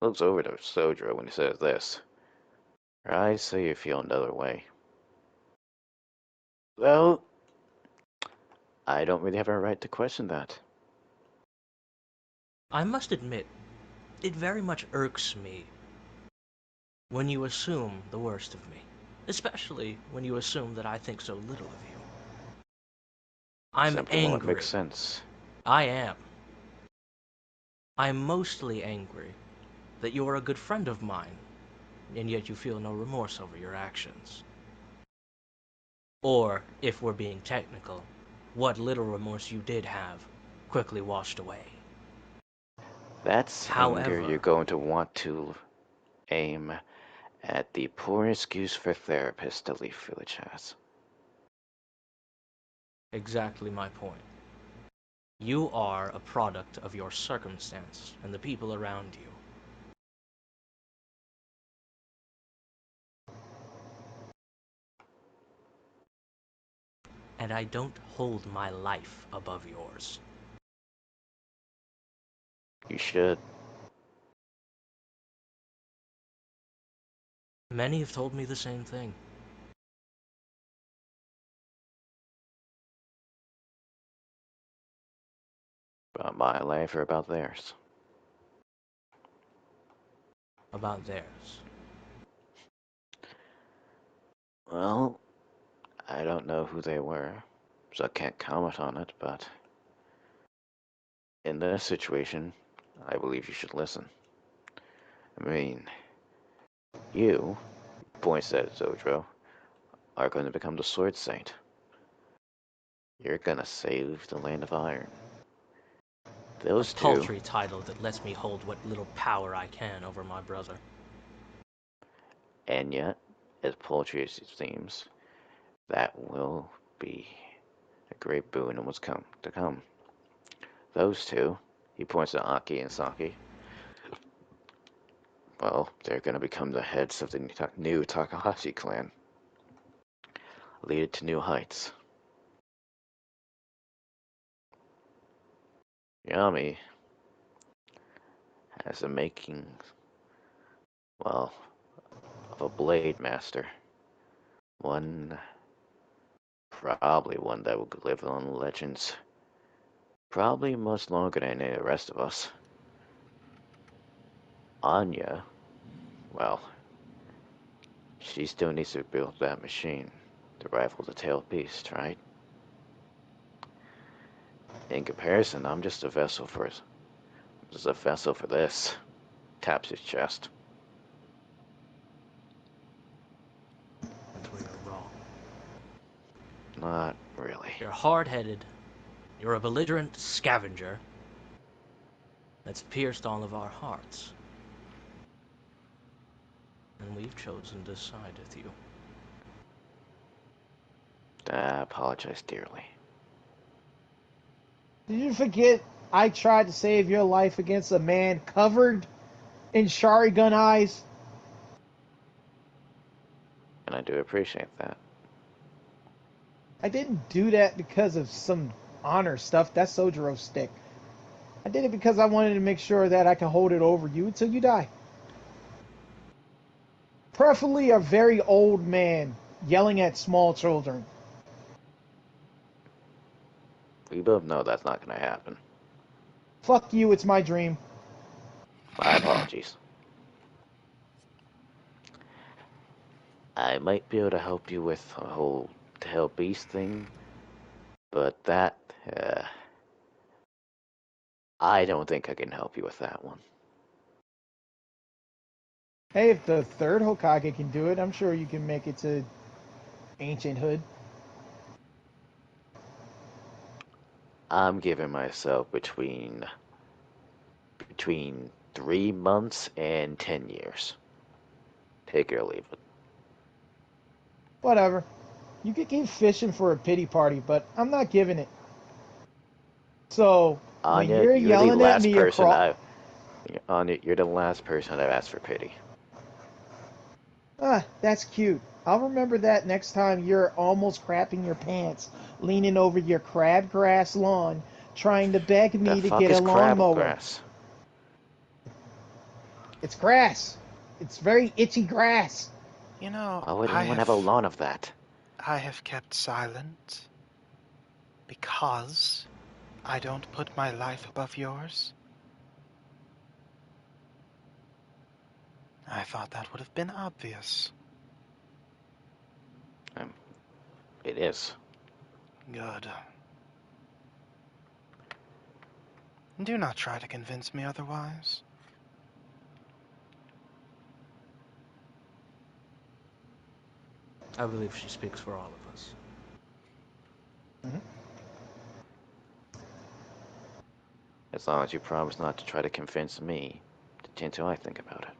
looks over to Sojiro when he says this. I say you feel another way. Well, I don't really have a right to question that. I must admit, it very much irks me when you assume the worst of me. Especially when you assume that I think so little of you. I'm Simply won't make angry. sense. I am. I'm mostly angry that you're a good friend of mine, and yet you feel no remorse over your actions. Or, if we're being technical, what little remorse you did have quickly washed away. That's anger you're However, going to want to aim at the poor excuse for therapists to leave village has. exactly my point. You are a product of your circumstance and the people around you. And I don't hold my life above yours. You should. Many have told me the same thing. About my life or about theirs? About theirs. Well, I don't know who they were, so I can't comment on it, but in this situation, I believe you should listen. I mean, you, points at Zodro, are going to become the Sword Saint. You're gonna save the Land of Iron. Those A two, paltry title that lets me hold what little power I can over my brother. and yet, as paltry as it seems, that will be a great boon in what's to come. Those two, he points at Aki and Saki, well, they're gonna become the heads of the new Takahashi clan. Lead it to new heights. Yami has the makings, well, of a blade master. Probably one that will live on legends. Probably much longer than any of the rest of us. Anya, well, she still needs to build that machine to rival the tailed beast, right? In comparison, I'm just a vessel for this. Taps his chest. That's where you're wrong. Not really. You're hard-headed. You're a belligerent scavenger that's pierced all of our hearts. And we've chosen to side with you. I apologize dearly. Did you forget I tried to save your life against a man covered in Sharingan eyes? And I do appreciate that. I didn't do that because of some honor stuff. That's Sojiro's stick. I did it because I wanted to make sure that I can hold it over you until you die. Preferably a very old man yelling at small children. We both know that's not going to happen. Fuck you, it's my dream. My apologies. I might be able to help you with the whole tail beast thing, but that, I don't think I can help you with that one. Hey, if the third Hokage can do it, I'm sure you can make it to Ancient Hood. I'm giving myself between 3 months and 10 years. Take it or leave it. Whatever. You could keep fishing for a pity party, but I'm not giving it. So, when Anya, you're you're the yelling at last me person across... I. Anya, you're the last person I've asked for pity. Ah, that's cute. I'll remember that next time you're almost crapping your pants, leaning over your crabgrass lawn, trying to beg The me to fuck get a is lawnmower. crabgrass? It's grass. It's very itchy grass. You know, Why would anyone have a lawn of that? I have kept silent because I don't put my life above yours. I thought that would have been obvious. It is. Good. Do not try to convince me otherwise. I believe she speaks for all of us. Mm-hmm. As long as you promise not to try to convince me to change how I think about it.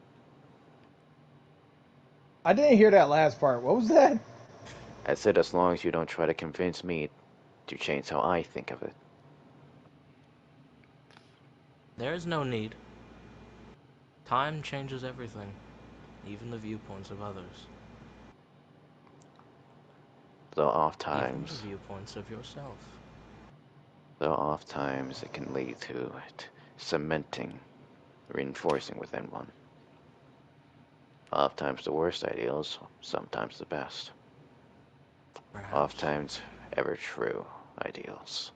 I didn't hear that last part. What was that? I said as long as you don't try to convince me to change how I think of it. There is no need. Time changes everything, even the viewpoints of others. Though oft Even the times, viewpoints of yourself. it can lead to it cementing, reinforcing within one. Oft times the worst ideals, sometimes the best. Perhaps. Oft times ever true ideals.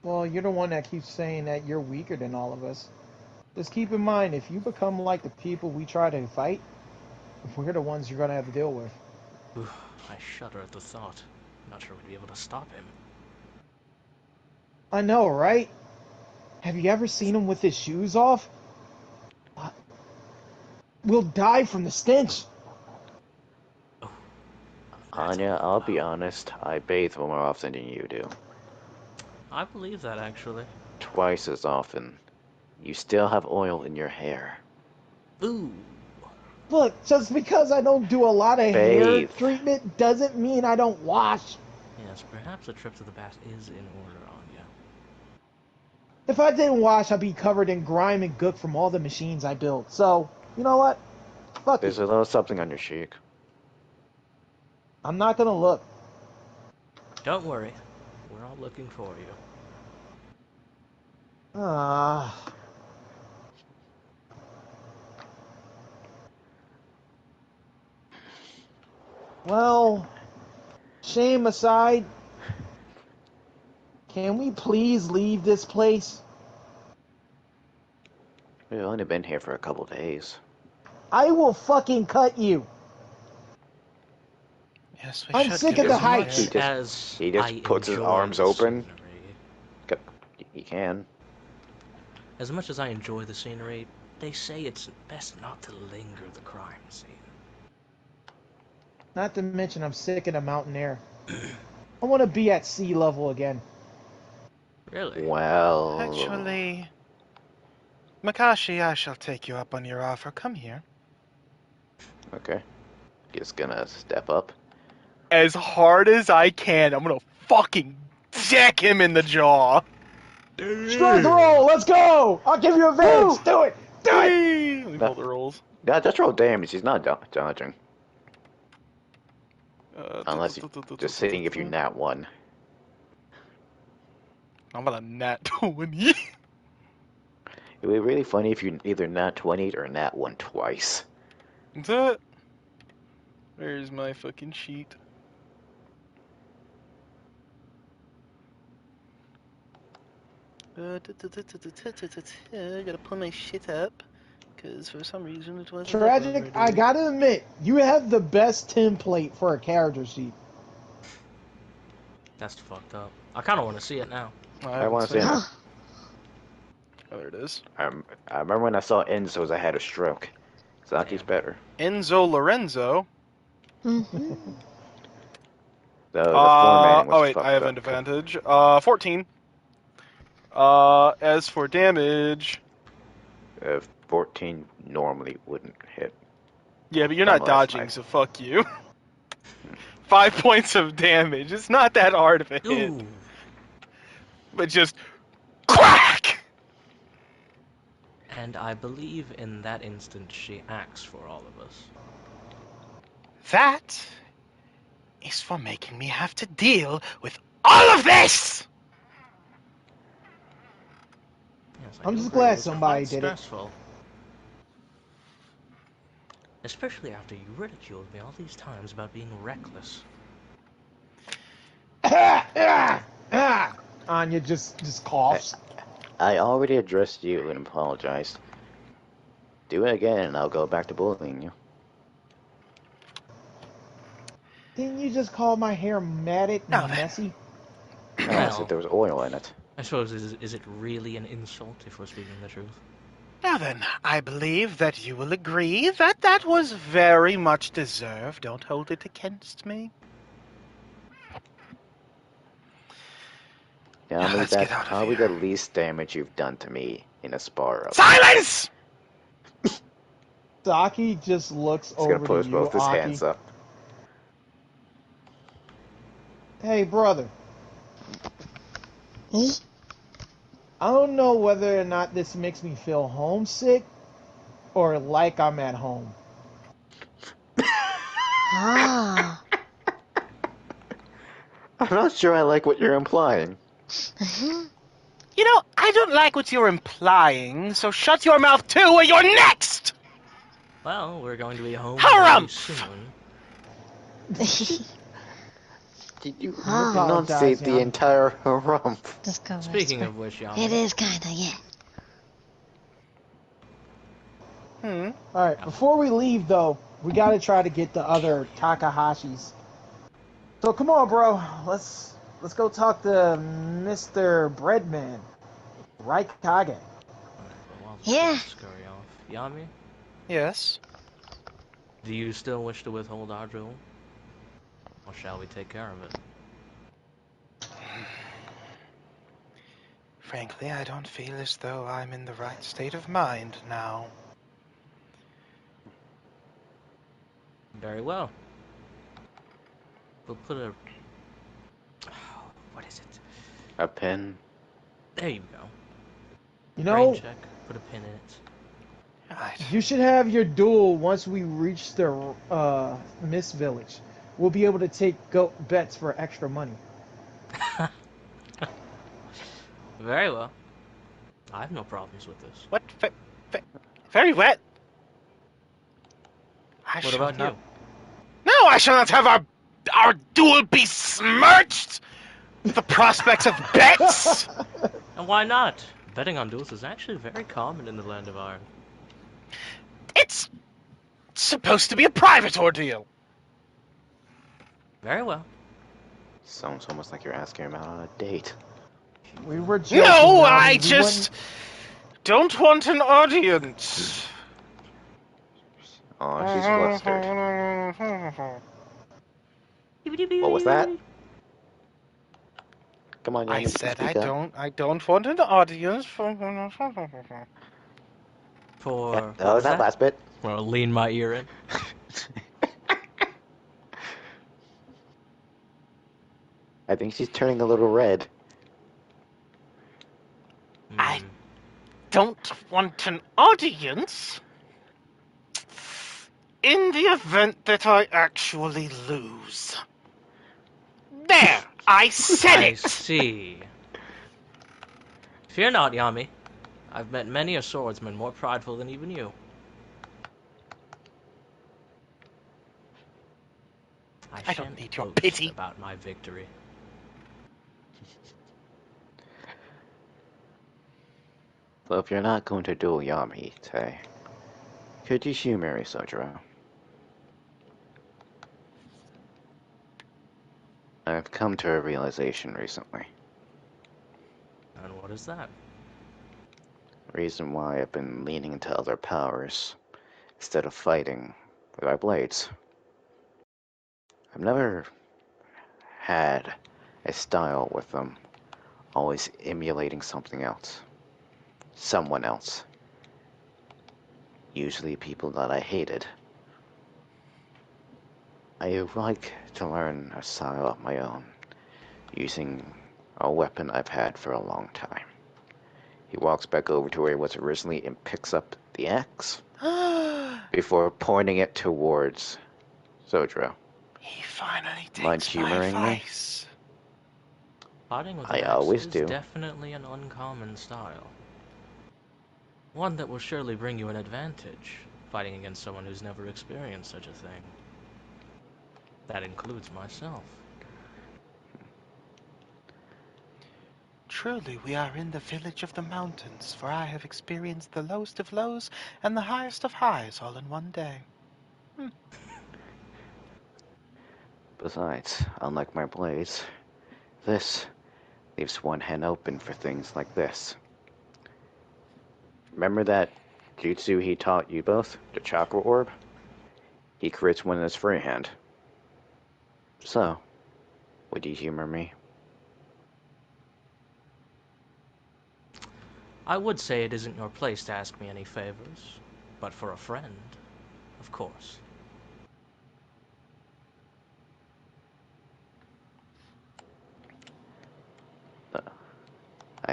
Well, you're the one that keeps saying that you're weaker than all of us. Just keep in mind, if you become like the people we try to fight, we're the ones you're gonna have to deal with. I shudder at the thought. I'm not sure we'd be able to stop him. I know, right? Have you ever seen him with his shoes off? We'll die from the stench. Oh, Anya, I'll be honest, I bathe more often than you do. I believe that, actually. Twice as often. You still have oil in your hair. Ooh. Look, just because I don't do a lot of hair Bathe. treatment doesn't mean I don't wash. Yes, perhaps a trip to the bath is in order, Anya. If I didn't wash, I'd be covered in grime and gook from all the machines I built. So, you know what? Fuck There's it. a little something on your cheek. I'm not gonna look. Don't worry. We're all looking for you. Ah. Well, shame aside, can we please leave this place? We've only been here for a couple days. I will fucking cut you. Yes, we I'm should sick give of the him hype. a He hit. As he I just puts his enjoy arms the open. scenery, He can. as much as I enjoy the scenery, they say it's best not to linger the crime scene. Not to mention, I'm sick of the mountain air. I want to be at sea level again. Really? Well... Actually, Makashi, I shall take you up on your offer. Come here. Okay. Just gonna step up. As hard as I can, I'm gonna fucking jack him in the jaw. Strike roll, let's go! I'll give you advantage. Woo! Do it! Do it! Whee! Let me pull the rolls. Yeah, just roll damage. He's not dodging. Unless you're just seeing if you nat one. I'm gonna nat 20. It would be really funny if you either nat 20 or nat 1 twice. That's it. Where's my fucking sheet? I gotta pull my shit up, because for some reason it wasn't Tragic, up I gotta admit, you have the best template for a character sheet. That's fucked up. I kind of want to see it now. I want to see it. Oh, there it is. I remember when I saw Enzo's, I had a stroke. Zaki's Damn. better. Enzo Lorenzo. Mm-hmm. The formatting was Oh wait, fucked I have up. an advantage. 14. As for damage, 14 normally wouldn't hit. yeah, but you're not Unless dodging, I- so fuck you. 5 points of damage. It's not that hard of a hit, Ooh. but just crack. And I believe in that instance she acts for all of us. That is for making me have to deal with all of this. Yes, I I'm do just agree. glad It was somebody quite did it. stressful. Especially after you ridiculed me all these times about being reckless. Anya just coughs. I already addressed you and apologized. Do it again and I'll go back to bullying you. Didn't you just call my hair matted Now and then. messy? No, I said there was oil in it. I suppose, is it really an insult if we're speaking the truth? Now then, I believe that you will agree that that was very much deserved. Don't hold it against me. Tell me Let's that's get out of probably the here. least damage you've done to me in a spar up. Silence! Saki just looks He's gonna over to put you, both his Aki. hands up. Hey, brother. Eh? I don't know whether or not this makes me feel homesick or like I'm at home. Ah. I'm not sure I like what you're implying. You know, I don't like what you're implying, so shut your mouth too, or you're next! Well, we're going to be home very Harumph! soon. Did you I Ah. apologize, enunciate the Yami. entire harumph? Just go Speaking whisper. of which, It Yami, is kinda, yeah. Alright, before we leave though, we gotta try to get the other Takahashis. So come on, bro. Let's go talk to Mr. Breadman. Right Kage. alright, but while the Yeah. kids scurry off, Yami, Yes? do you still wish to withhold our jewel? Or shall we take care of it? Frankly, I don't feel as though I'm in the right state of mind now. Very well. We'll put a... what is it? A pin? There you go. You Brain know, check. Put a pin in it. Right. you should have your duel once we reach the Mist Village. We'll be able to take goat bets for extra money. Very well. I have no problems with this. What? Very wet. I What shall about not. you? No, I shall not have our duel be smirched with the prospects of bets. And why not? Betting on duels is actually very common in the Land of Iron. It's supposed to be a private ordeal. Very well. Sounds almost like you're asking him out on a date. We were joking. No, Yami. I We just don't want an audience. Oh, she's flustered. What was that? Come on, I Yami, said speak up. I don't want an audience. For... what Oh, was that that? last bit. Well, lean my ear in. I think she's turning a little red. I Hmm. don't want an audience in the event that I actually lose. There, I said I it. see. Fear not, Yami. I've met many a swordsman more prideful than even you. I I don't shan't need your boast pity. about my victory. So if you're not going to duel Yami, say, could you marry Sojiro? I've come to a realization recently. And what is that? Reason why I've been leaning into other powers instead of fighting with my blades. I've never had a style with them, always emulating something else. Someone else. Usually people that I hated. I like to learn a style of my own, using a weapon I've had for a long time. He walks back over to where he was originally and picks up the axe before pointing it towards Sojiro. He finally Mind takes my humoring me? advice. Fighting with I an axe always is do. definitely an uncommon style. One that will surely bring you an advantage, fighting against someone who's never experienced such a thing. That includes myself. Truly, we are in the village of the mountains, for I have experienced the lowest of lows and the highest of highs all in one day. Besides, unlike my blades, this leaves one hand open for things like this. Remember that jutsu he taught you both? The chakra orb? He creates one in his free hand. So, would you humor me? I would say it isn't your place to ask me any favors, but for a friend, of course.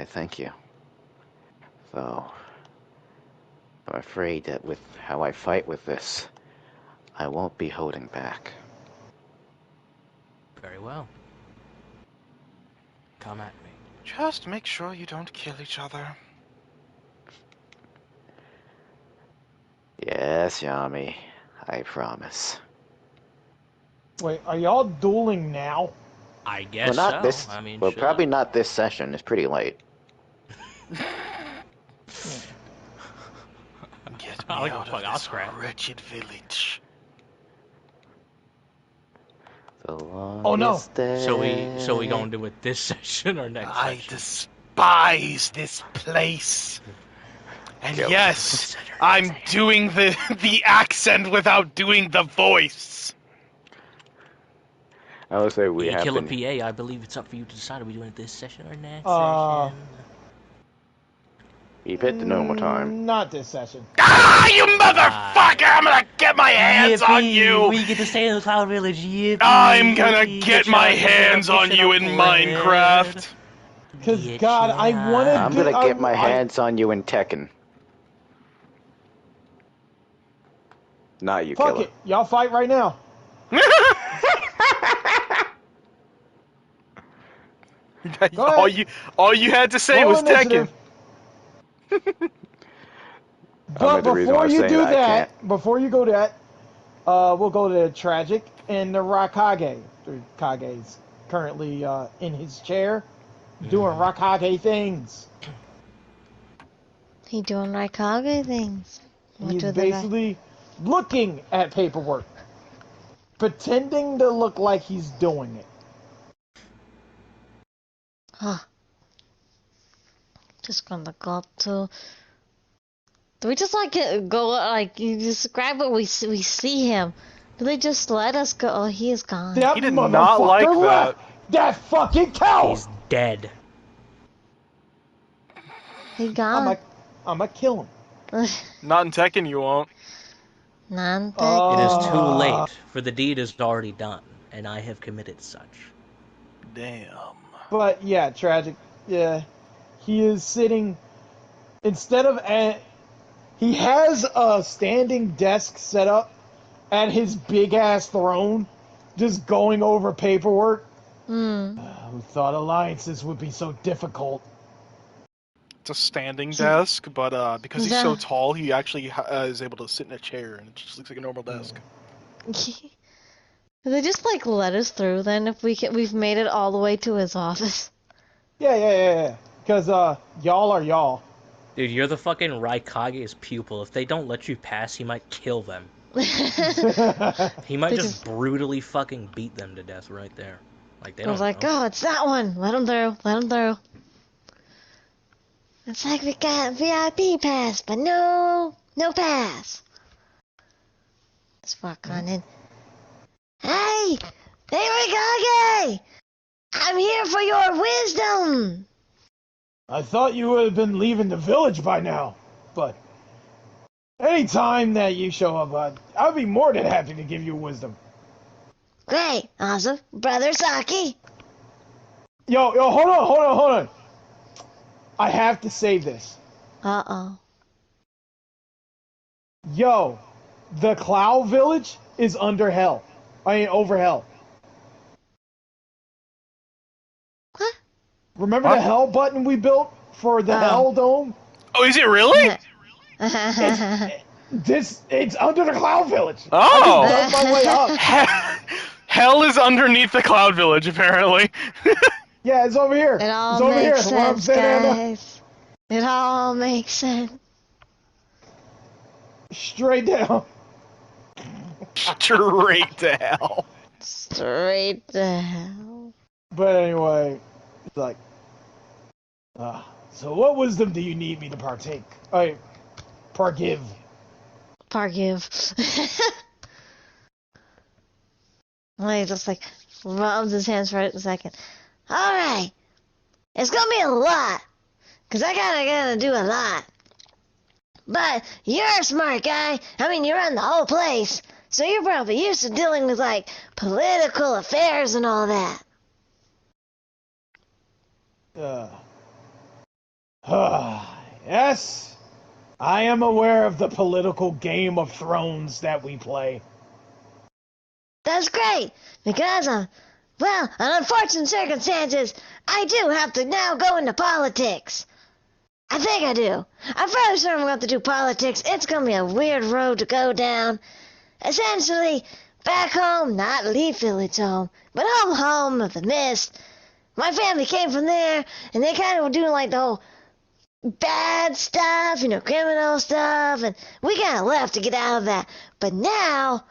I thank you. Though, I'm afraid that with how I fight with this, I won't be holding back. Very well. Come at me. Just make sure you don't kill each other. Yes, Yami. I promise. Wait, are y'all dueling now? I Well, guess not so. this. I mean, Well, shit. probably not this session. It's pretty late. Get I me like out to fuck, of I'll this scrap. wretched village. The Oh no! longest day. So we gonna do it this session or next I session? despise this place. And Kill. yes, I'm doing the accent without doing the voice. I would say we You have kill a been. PA. I believe it's up for you to decide. Are we doing it this session or next Uh, session? We've hit the normal time. Not this session. Ah, you motherfucker! Right. I'm gonna get my hands on you! We get to stay in the Cloud Village. Yippee! I'm gonna yippee. get your my chakras that are hands on pushing you up in red. Minecraft. Cause Get God, I wanna I'm do. gonna get my hands on you in Tekken. Not you, Fuck killer. it, y'all fight right now. Go ahead. all you had to say Roll was Tekken. initiative. I But mean, the reason why before I'm you saying do I can't. that, we'll go to the Tragic and the Rakage. The Kage's currently in his chair doing Rakage things. He doing Raikage things. What He's do the basically looking at paperwork, pretending to look like he's doing it. Huh. Just gonna go up to. Do we just like go like you describe what we see him? Do they just let us go? Oh, he is gone. That He did motherfucker not like left. That fucking coward. He's dead. He gone. I'ma kill him. Not in Tekken, you won't. Non-tech. It is too Uh, late, for the deed is already done, and I have committed such. Damn. But yeah, Tragic. Yeah, he is sitting instead of at. He has a standing desk set up at his big ass throne, just going over paperwork. Who thought alliances would be so difficult? It's a standing desk, but because he's so Yeah. tall, he actually is able to sit in a chair, and it just looks like a normal desk. Do they just like let us through then if we've made it all the way to his office? Yeah. Because y'all are y'all. Dude, you're the fucking Raikage's pupil. If they don't let you pass, he might kill them. He might They just brutally fucking beat them to death right there. Like, they I don't was like, know. oh, it's that one. Let him through. Let him through. It's like we got VIP pass, but no pass. Let's walk on in. Hey, Rikage! I'm here for your wisdom. I thought you would have been leaving the village by now, but anytime that you show up, I'd be more than happy to give you wisdom. Great, awesome, brother Saki. Yo, hold on. I have to say this. Uh-oh. Yo, the Cloud Village is under hell. Over hell. What? Remember What? the hell button we built for the Hell Dome? Oh, is it really? It's under the Cloud Village. Oh! I just dug my way up. Hell is underneath the Cloud Village, apparently. Yeah, it's over here. It all It's over here. makes Where I'm sense, standing. guys. It all makes sense. Straight down. Straight to hell. Straight to hell. But anyway, it's like, so what wisdom do you need me to partake? Forgive. Well, he just like rubs his hands for a second. Alright. It's gonna be a lot. Cause I gotta do a lot. But you're a smart guy. I mean, you run the whole place. So you're probably used to dealing with, like, political affairs and all that. Yes, I am aware of the political Game of Thrones that we play. That's great, because, well, in unfortunate circumstances, I do have to now go into politics. I think I do. I'm fairly sure I'm going to have to do politics. It's going to be a weird road to go down. Essentially, back home, not Leaf Village home, but home of the Mist. My family came from there, and they kind of were doing like the whole bad stuff, criminal stuff, and we kind of left to get out of that. But now,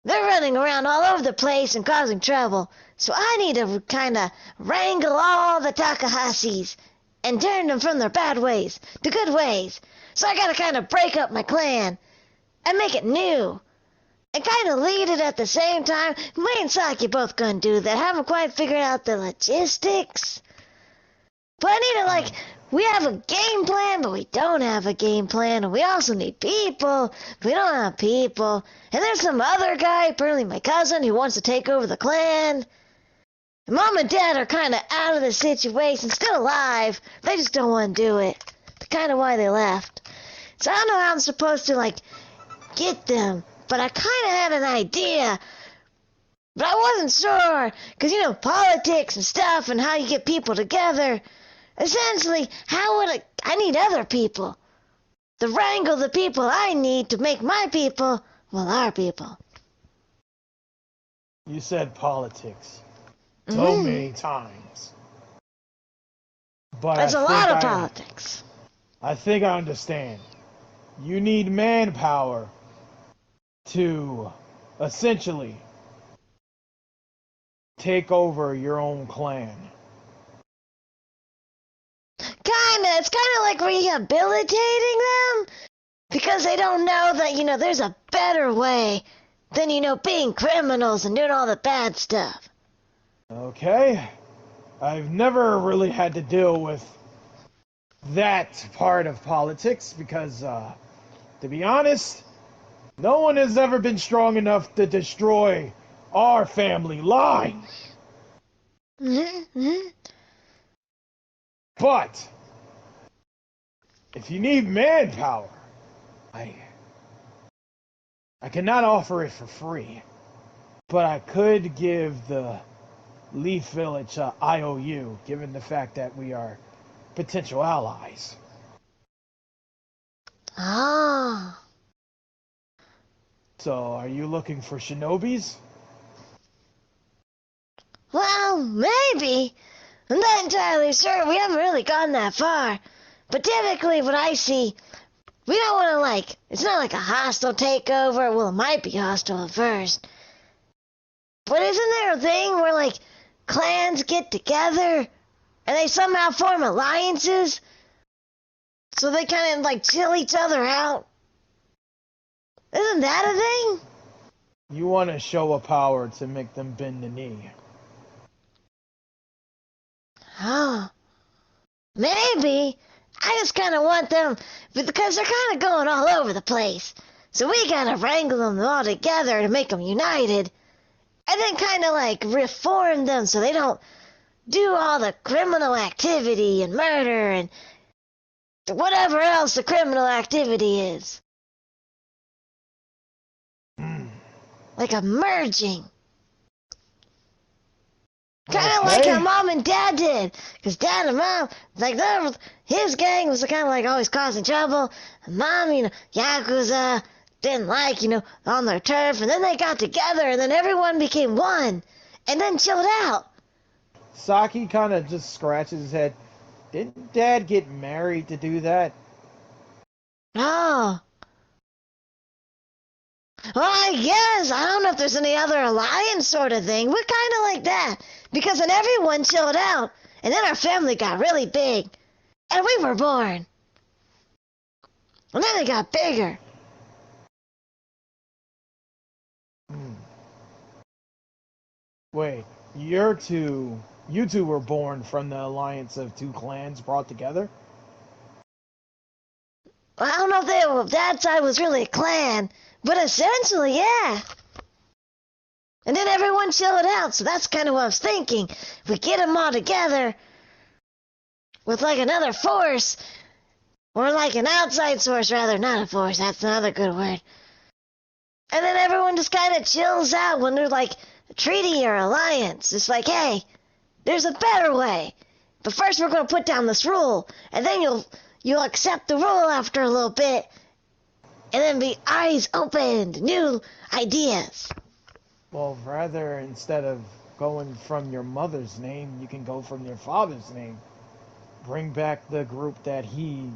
they're running around all over the place and causing trouble, so I need to kind of wrangle all the Takahashis and turn them from their bad ways to good ways. So I gotta kind of break up my clan and make it new and kind of lead it at the same time. Me and Saki both gonna do that. Haven't quite figured out the logistics. But I need to, we have a game plan, but we don't have a game plan. And we also need people, but we don't have people. And there's some other guy, apparently my cousin, who wants to take over the clan. And Mom and Dad are kind of out of the situation, still alive. They just don't want to do it. That's kind of why they left. So I don't know how I'm supposed to, get them. But I kind of had an idea. But I wasn't sure. Because, politics and stuff and how you get people together. Essentially, how would I need other people. To wrangle the people I need to make my people, well, our people. You said politics so many times. But That's a lot of politics. I think I understand. You need manpower to essentially take over your own clan. It's kind of like rehabilitating them. Because they don't know that, there's a better way than, being criminals and doing all the bad stuff. Okay. I've never really had to deal with that part of politics because, to be honest, no one has ever been strong enough to destroy our family line. But if you need manpower, I cannot offer it for free. But I could give the Leaf Village IOU, given the fact that we are potential allies. Ah. So, are you looking for shinobis? Well, maybe. I'm not entirely sure. We haven't really gone that far. But typically what I see, we don't want to it's not like a hostile takeover. Well, it might be hostile at first. But isn't there a thing where clans get together and they somehow form alliances? So they kind of chill each other out? Isn't that a thing? You want to show a power to make them bend the knee. Oh. Maybe. I just kind of want them, because they're kind of going all over the place. So we gotta wrangle them all together to make them united. And then kind of reform them so they don't do all the criminal activity and murder and whatever else the criminal activity is. Like a merging. Kind of like how Mom and Dad did. Because Dad and Mom, his gang was kind of always causing trouble. And Mom, Yakuza, didn't on their turf. And then they got together and then everyone became one. And then chilled out. Saki kind of just scratches his head. Didn't Dad get married to do that? Oh. Well, I guess. I don't know if there's any other alliance sort of thing. We're kind of like that. Because then everyone chilled out. And then our family got really big. And we were born. And then they got bigger. Wait, you two were born from the alliance of two clans brought together? Well, I don't know if that side was really a clan. But essentially, yeah. And then everyone chilled out, so that's kind of what I was thinking. If we get them all together, with like another force, or like an outside source rather, not a force, that's another good word. And then everyone just kind of chills out when there's like a treaty or alliance. It's like, hey, there's a better way. But first we're going to put down this rule, and then you'll accept the rule after a little bit, and then be eyes opened, new ideas. Well, rather, instead of going from your mother's name, you can go from your father's name. Bring back the group that he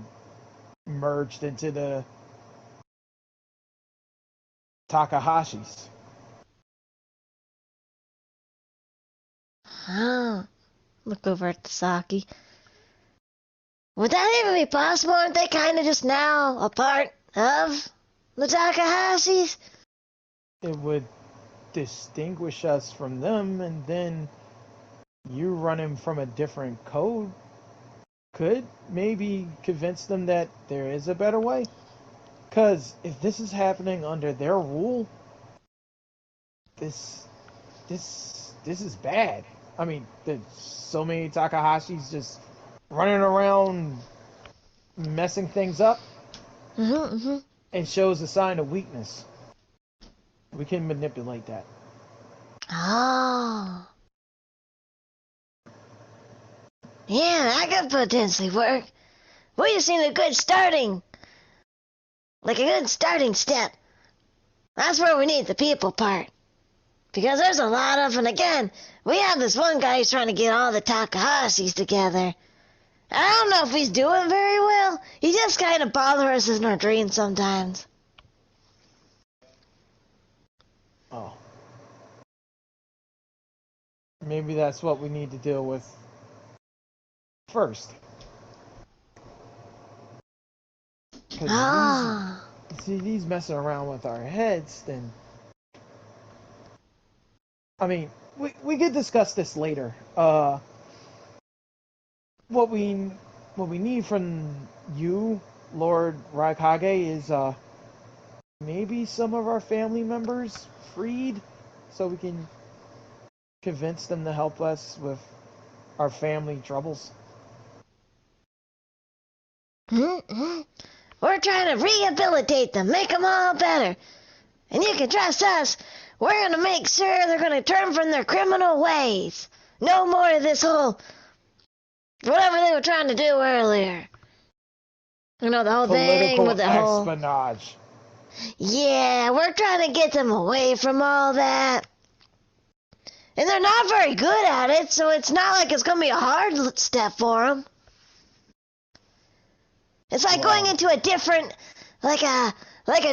merged into the Takahashis. Oh, look over at the Saki. Would that even be possible? Aren't they kind of just now a part of the Takahashis? It would distinguish us from them, and then you running from a different code could maybe convince them that there is a better way. Because if this is happening under their rule, this is bad. I mean, there's so many Takahashis just running around messing things up. And shows a sign of weakness. We can manipulate that. Oh. Yeah, that could potentially work. We just need a good starting step. That's where we need the people part. Because there's a lot of, and again, we have this one guy who's trying to get all the Takahashis together. I don't know if he's doing very well. He just kind of bothers us in our dreams sometimes. Oh. Maybe that's what we need to deal with first. Because these messing around with our heads, then... I mean, we could discuss this later. What we need from you, Lord Raikage, is maybe some of our family members freed, so we can convince them to help us with our family troubles. We're trying to rehabilitate them, make them all better. And you can trust us. We're going to make sure they're going to turn from their criminal ways. No more of this whole... whatever they were trying to do earlier. You know, the whole thing with the whole... Political espionage. Yeah, we're trying to get them away from all that. And they're not very good at it, so it's not like it's going to be a hard step for them. It's like going into a different, like a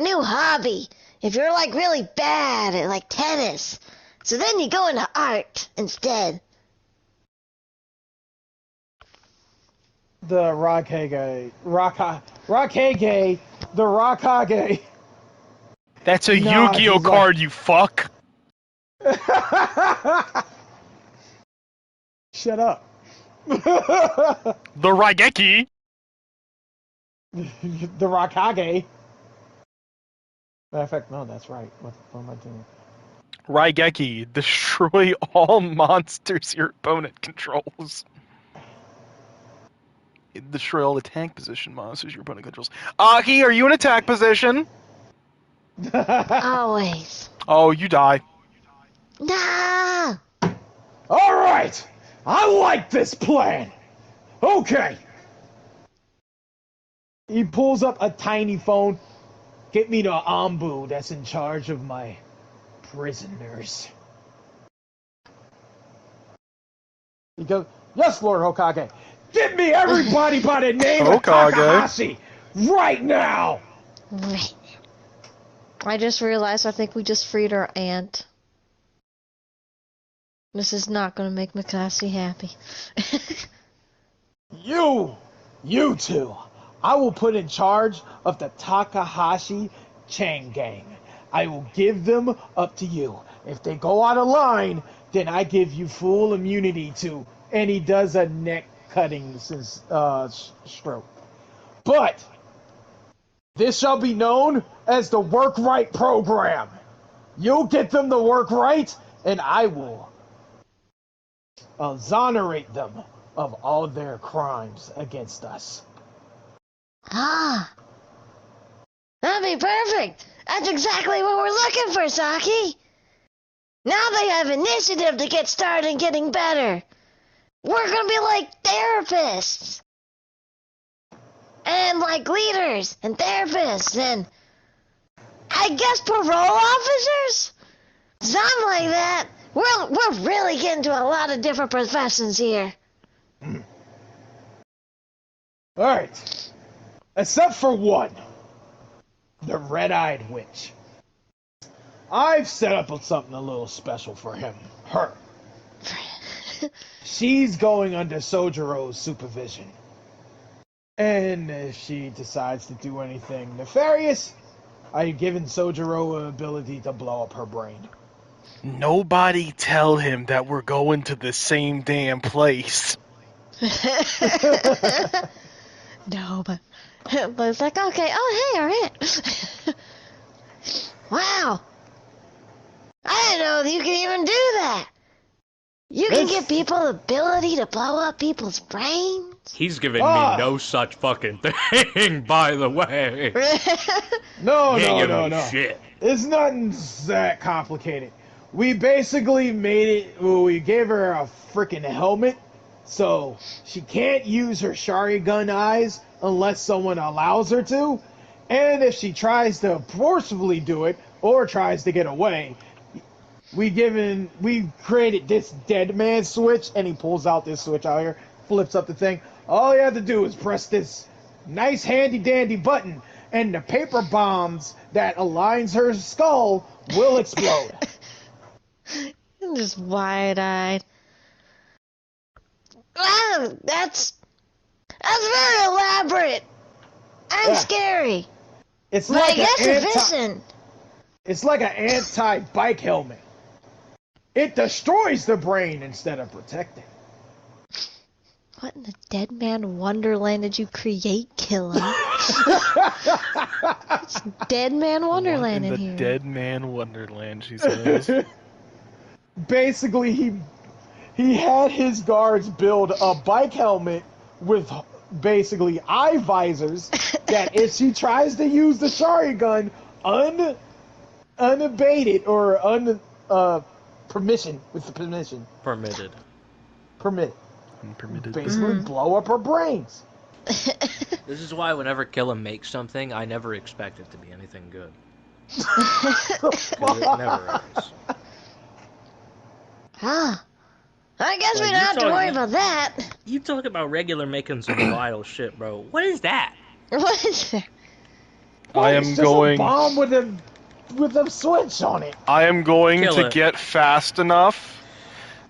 new hobby. If you're like really bad at like tennis, so then you go into art instead. The Raikage. That's a Yu-Gi-Oh card, you fuck. Shut up. The Raigeki. The Raikage. Matter of fact, no, that's right. What am I doing? Raigeki. Destroy all monsters your opponent controls. Destroy all attack position monsters your opponent controls. Aki, are you in attack position? Always. Oh, you die. Nah. All right. I like this plan. Okay. He pulls up a tiny phone. Get me the Ambu that's in charge of my prisoners. He goes, yes, Lord Hokage. Get me everybody by the name of Takahashi right now. Right. I just realized I think we just freed our aunt. This is not going to make Mikasi happy. You two, I will put in charge of the Takahashi chain gang. I will give them up to you. If they go out of line, then I give you full immunity to, and he does a neck cutting stroke. But this shall be known as the Work Right program. You'll get them to work right, and I will exonerate them of all their crimes against us. Ah, that'd be perfect. That's exactly what we're looking for, Saki. Now they have initiative to get started getting better. We're gonna be like therapists. And like leaders and therapists and I guess parole officers? Something like that. We're really getting to a lot of different professions here. Alright. Except for one. The red-eyed witch. I've set up something a little special for her. She's going under Sojiro's supervision. And if she decides to do anything nefarious, I've given Sojiro an ability to blow up her brain. Nobody tell him that we're going to the same damn place. No, but it's like, okay, oh, hey, alright. Wow. I didn't know that you could even do that. You can give people the ability to blow up people's brains? He's giving me no such fucking thing, by the way. No. Shit. It's nothing that complicated. We basically made it, we gave her a freaking helmet, so she can't use her Sharingan eyes unless someone allows her to. And if she tries to forcibly do it, or tries to get away, we created this dead man switch, and he pulls out this switch out here, flips up the thing. All you have to do is press this nice handy dandy button, and the paper bombs that aligns her skull will explode. I'm just wide-eyed. Wow, that's very elaborate. And scary. It's but like I guess efficient. It's like an anti-bike helmet. It destroys the brain instead of protecting. What in the Dead Man Wonderland did you create, Killer? It's Dead Man Wonderland in here. Dead Man Wonderland, she says. Basically, he had his guards build a bike helmet with basically eye visors that if she tries to use the Sharingan unabated or permitted. Basically blow up her brains. This is why whenever Killa makes something, I never expect it to be anything good. 'Cause it never is. Ah, I guess we Well, don't have to worry about that. You talk about regular making some vital shit, bro. What is that? What is that? It's just a bomb with a switch on it. I am going Kill to it. get fast enough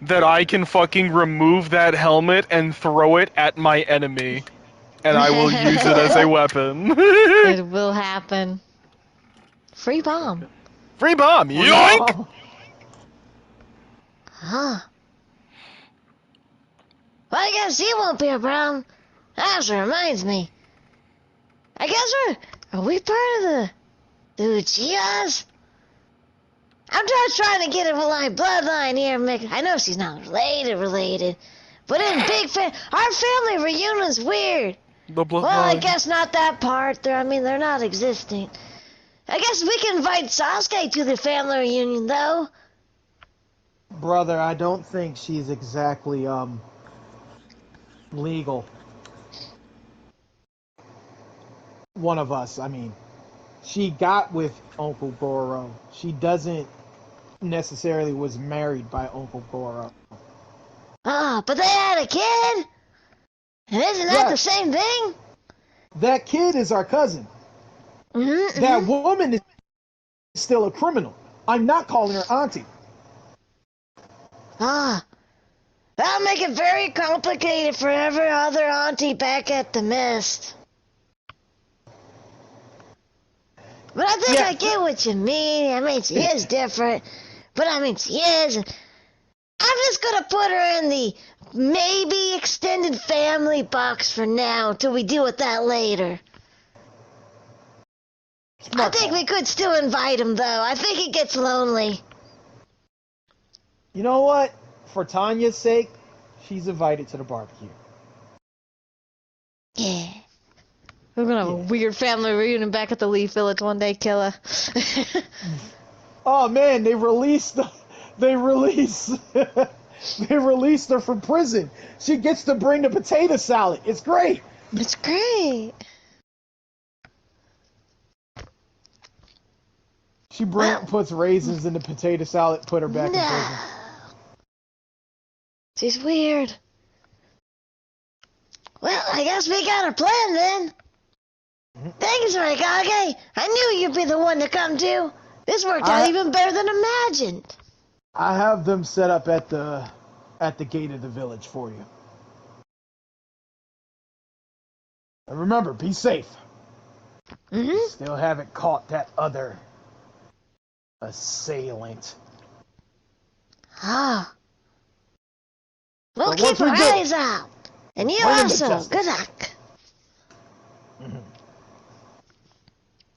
that I can fucking remove that helmet and throw it at my enemy. And I will use it as a weapon. It will happen. Free bomb. Free bomb! Yoink! Huh. Well, I guess he won't be a problem. That also reminds me. I guess are we part of the Uchihas? I'm just trying to get a bloodline here, Mick. I know she's not related. But in our family reunion's weird. The bloodline. Well, I guess not that part. They're not existing. I guess we can invite Sasuke to the family reunion, though. Brother, I don't think she's exactly legal. One of us, I mean. She got with Uncle Goro. She doesn't necessarily was married by Uncle Goro. Ah, but they had a kid? And isn't that the same thing? That kid is our cousin. That woman is still a criminal. I'm not calling her auntie. Ah, that'll make it very complicated for every other auntie back at the Mist. But I think I get what you mean. I mean, she is different. But I mean, she is. I'm just gonna put her in the maybe extended family box for now till we deal with that later. I think we could still invite him, though. I think he gets lonely. You know what? For Tanya's sake, she's invited to the barbecue. Yeah. We're gonna have a weird family reunion back at the Leaf Village one day, Killer. Oh man, they released her from prison. She gets to bring the potato salad. It's great. It's great. She puts raisins in the potato salad, put her back in prison. She's weird. Well, I guess we got a plan then. Thanks, Rikage. I knew you'd be the one to come to. This worked out even better than imagined. I have them set up at the gate of the village for you. And remember, be safe. Still haven't caught that other assailant. Ah. We'll keep our eyes out. And you also. Good luck.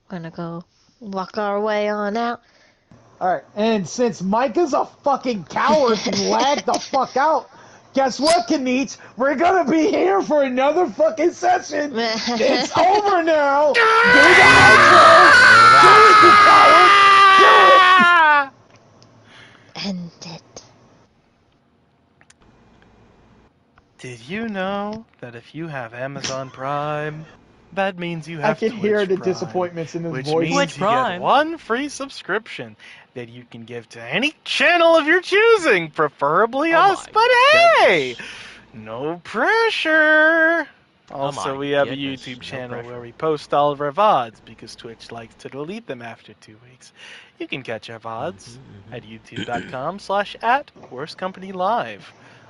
Gonna go walk our way on out. Alright, and since Micah's a fucking coward and lagged the fuck out, guess what, Kanich? We're gonna be here for another fucking session. It's over now. Do the outro. Do it, you coward. Do it. End it. Did you know that if you have Amazon Prime, that means you have I can Twitch hear the Prime, disappointments in his which voice. means Twitch you Prime. get one free subscription that you can give to any channel of your choosing, preferably us. But hey, no pressure. Also, we have a YouTube channel where we post all of our VODs because Twitch likes to delete them after 2 weeks. You can catch our VODs at youtube.com/@worstcompanylive.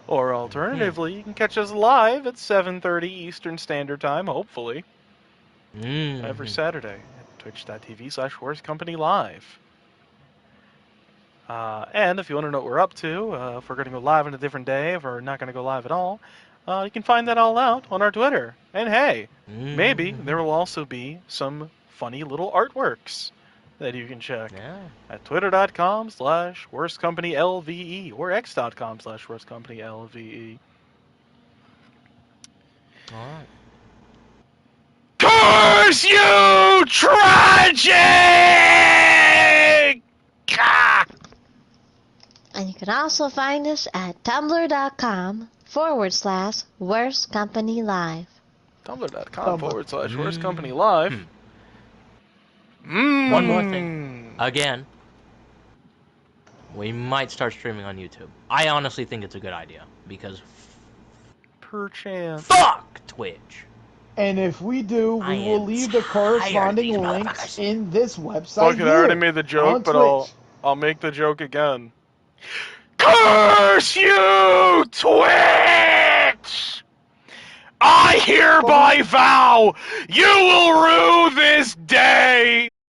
Or alternatively, you can catch us live at 7:30 Eastern Standard Time, hopefully, every Saturday at twitch.tv/worstcompanylive. And if you want to know what we're up to, if we're going to go live on a different day, if we're not going to go live at all, you can find that all out on our Twitter. And hey, maybe there will also be some funny little artworks that you can check at twitter.com/worstcompanyLVE or x.com/worstcompanyLVE. Alright. Curse you, tragic! And you can also find us at tumblr.com/worstcompanylive. tumblr.com/worstcompanylive. One more thing. Again, we might start streaming on YouTube. I honestly think it's a good idea because perchance. Fuck Twitch. And if we do, we will leave the corresponding links in this website. Fuck it, I already made the joke, but I'll make the joke again. Curse you, Twitch! I hereby vow you will rue this day!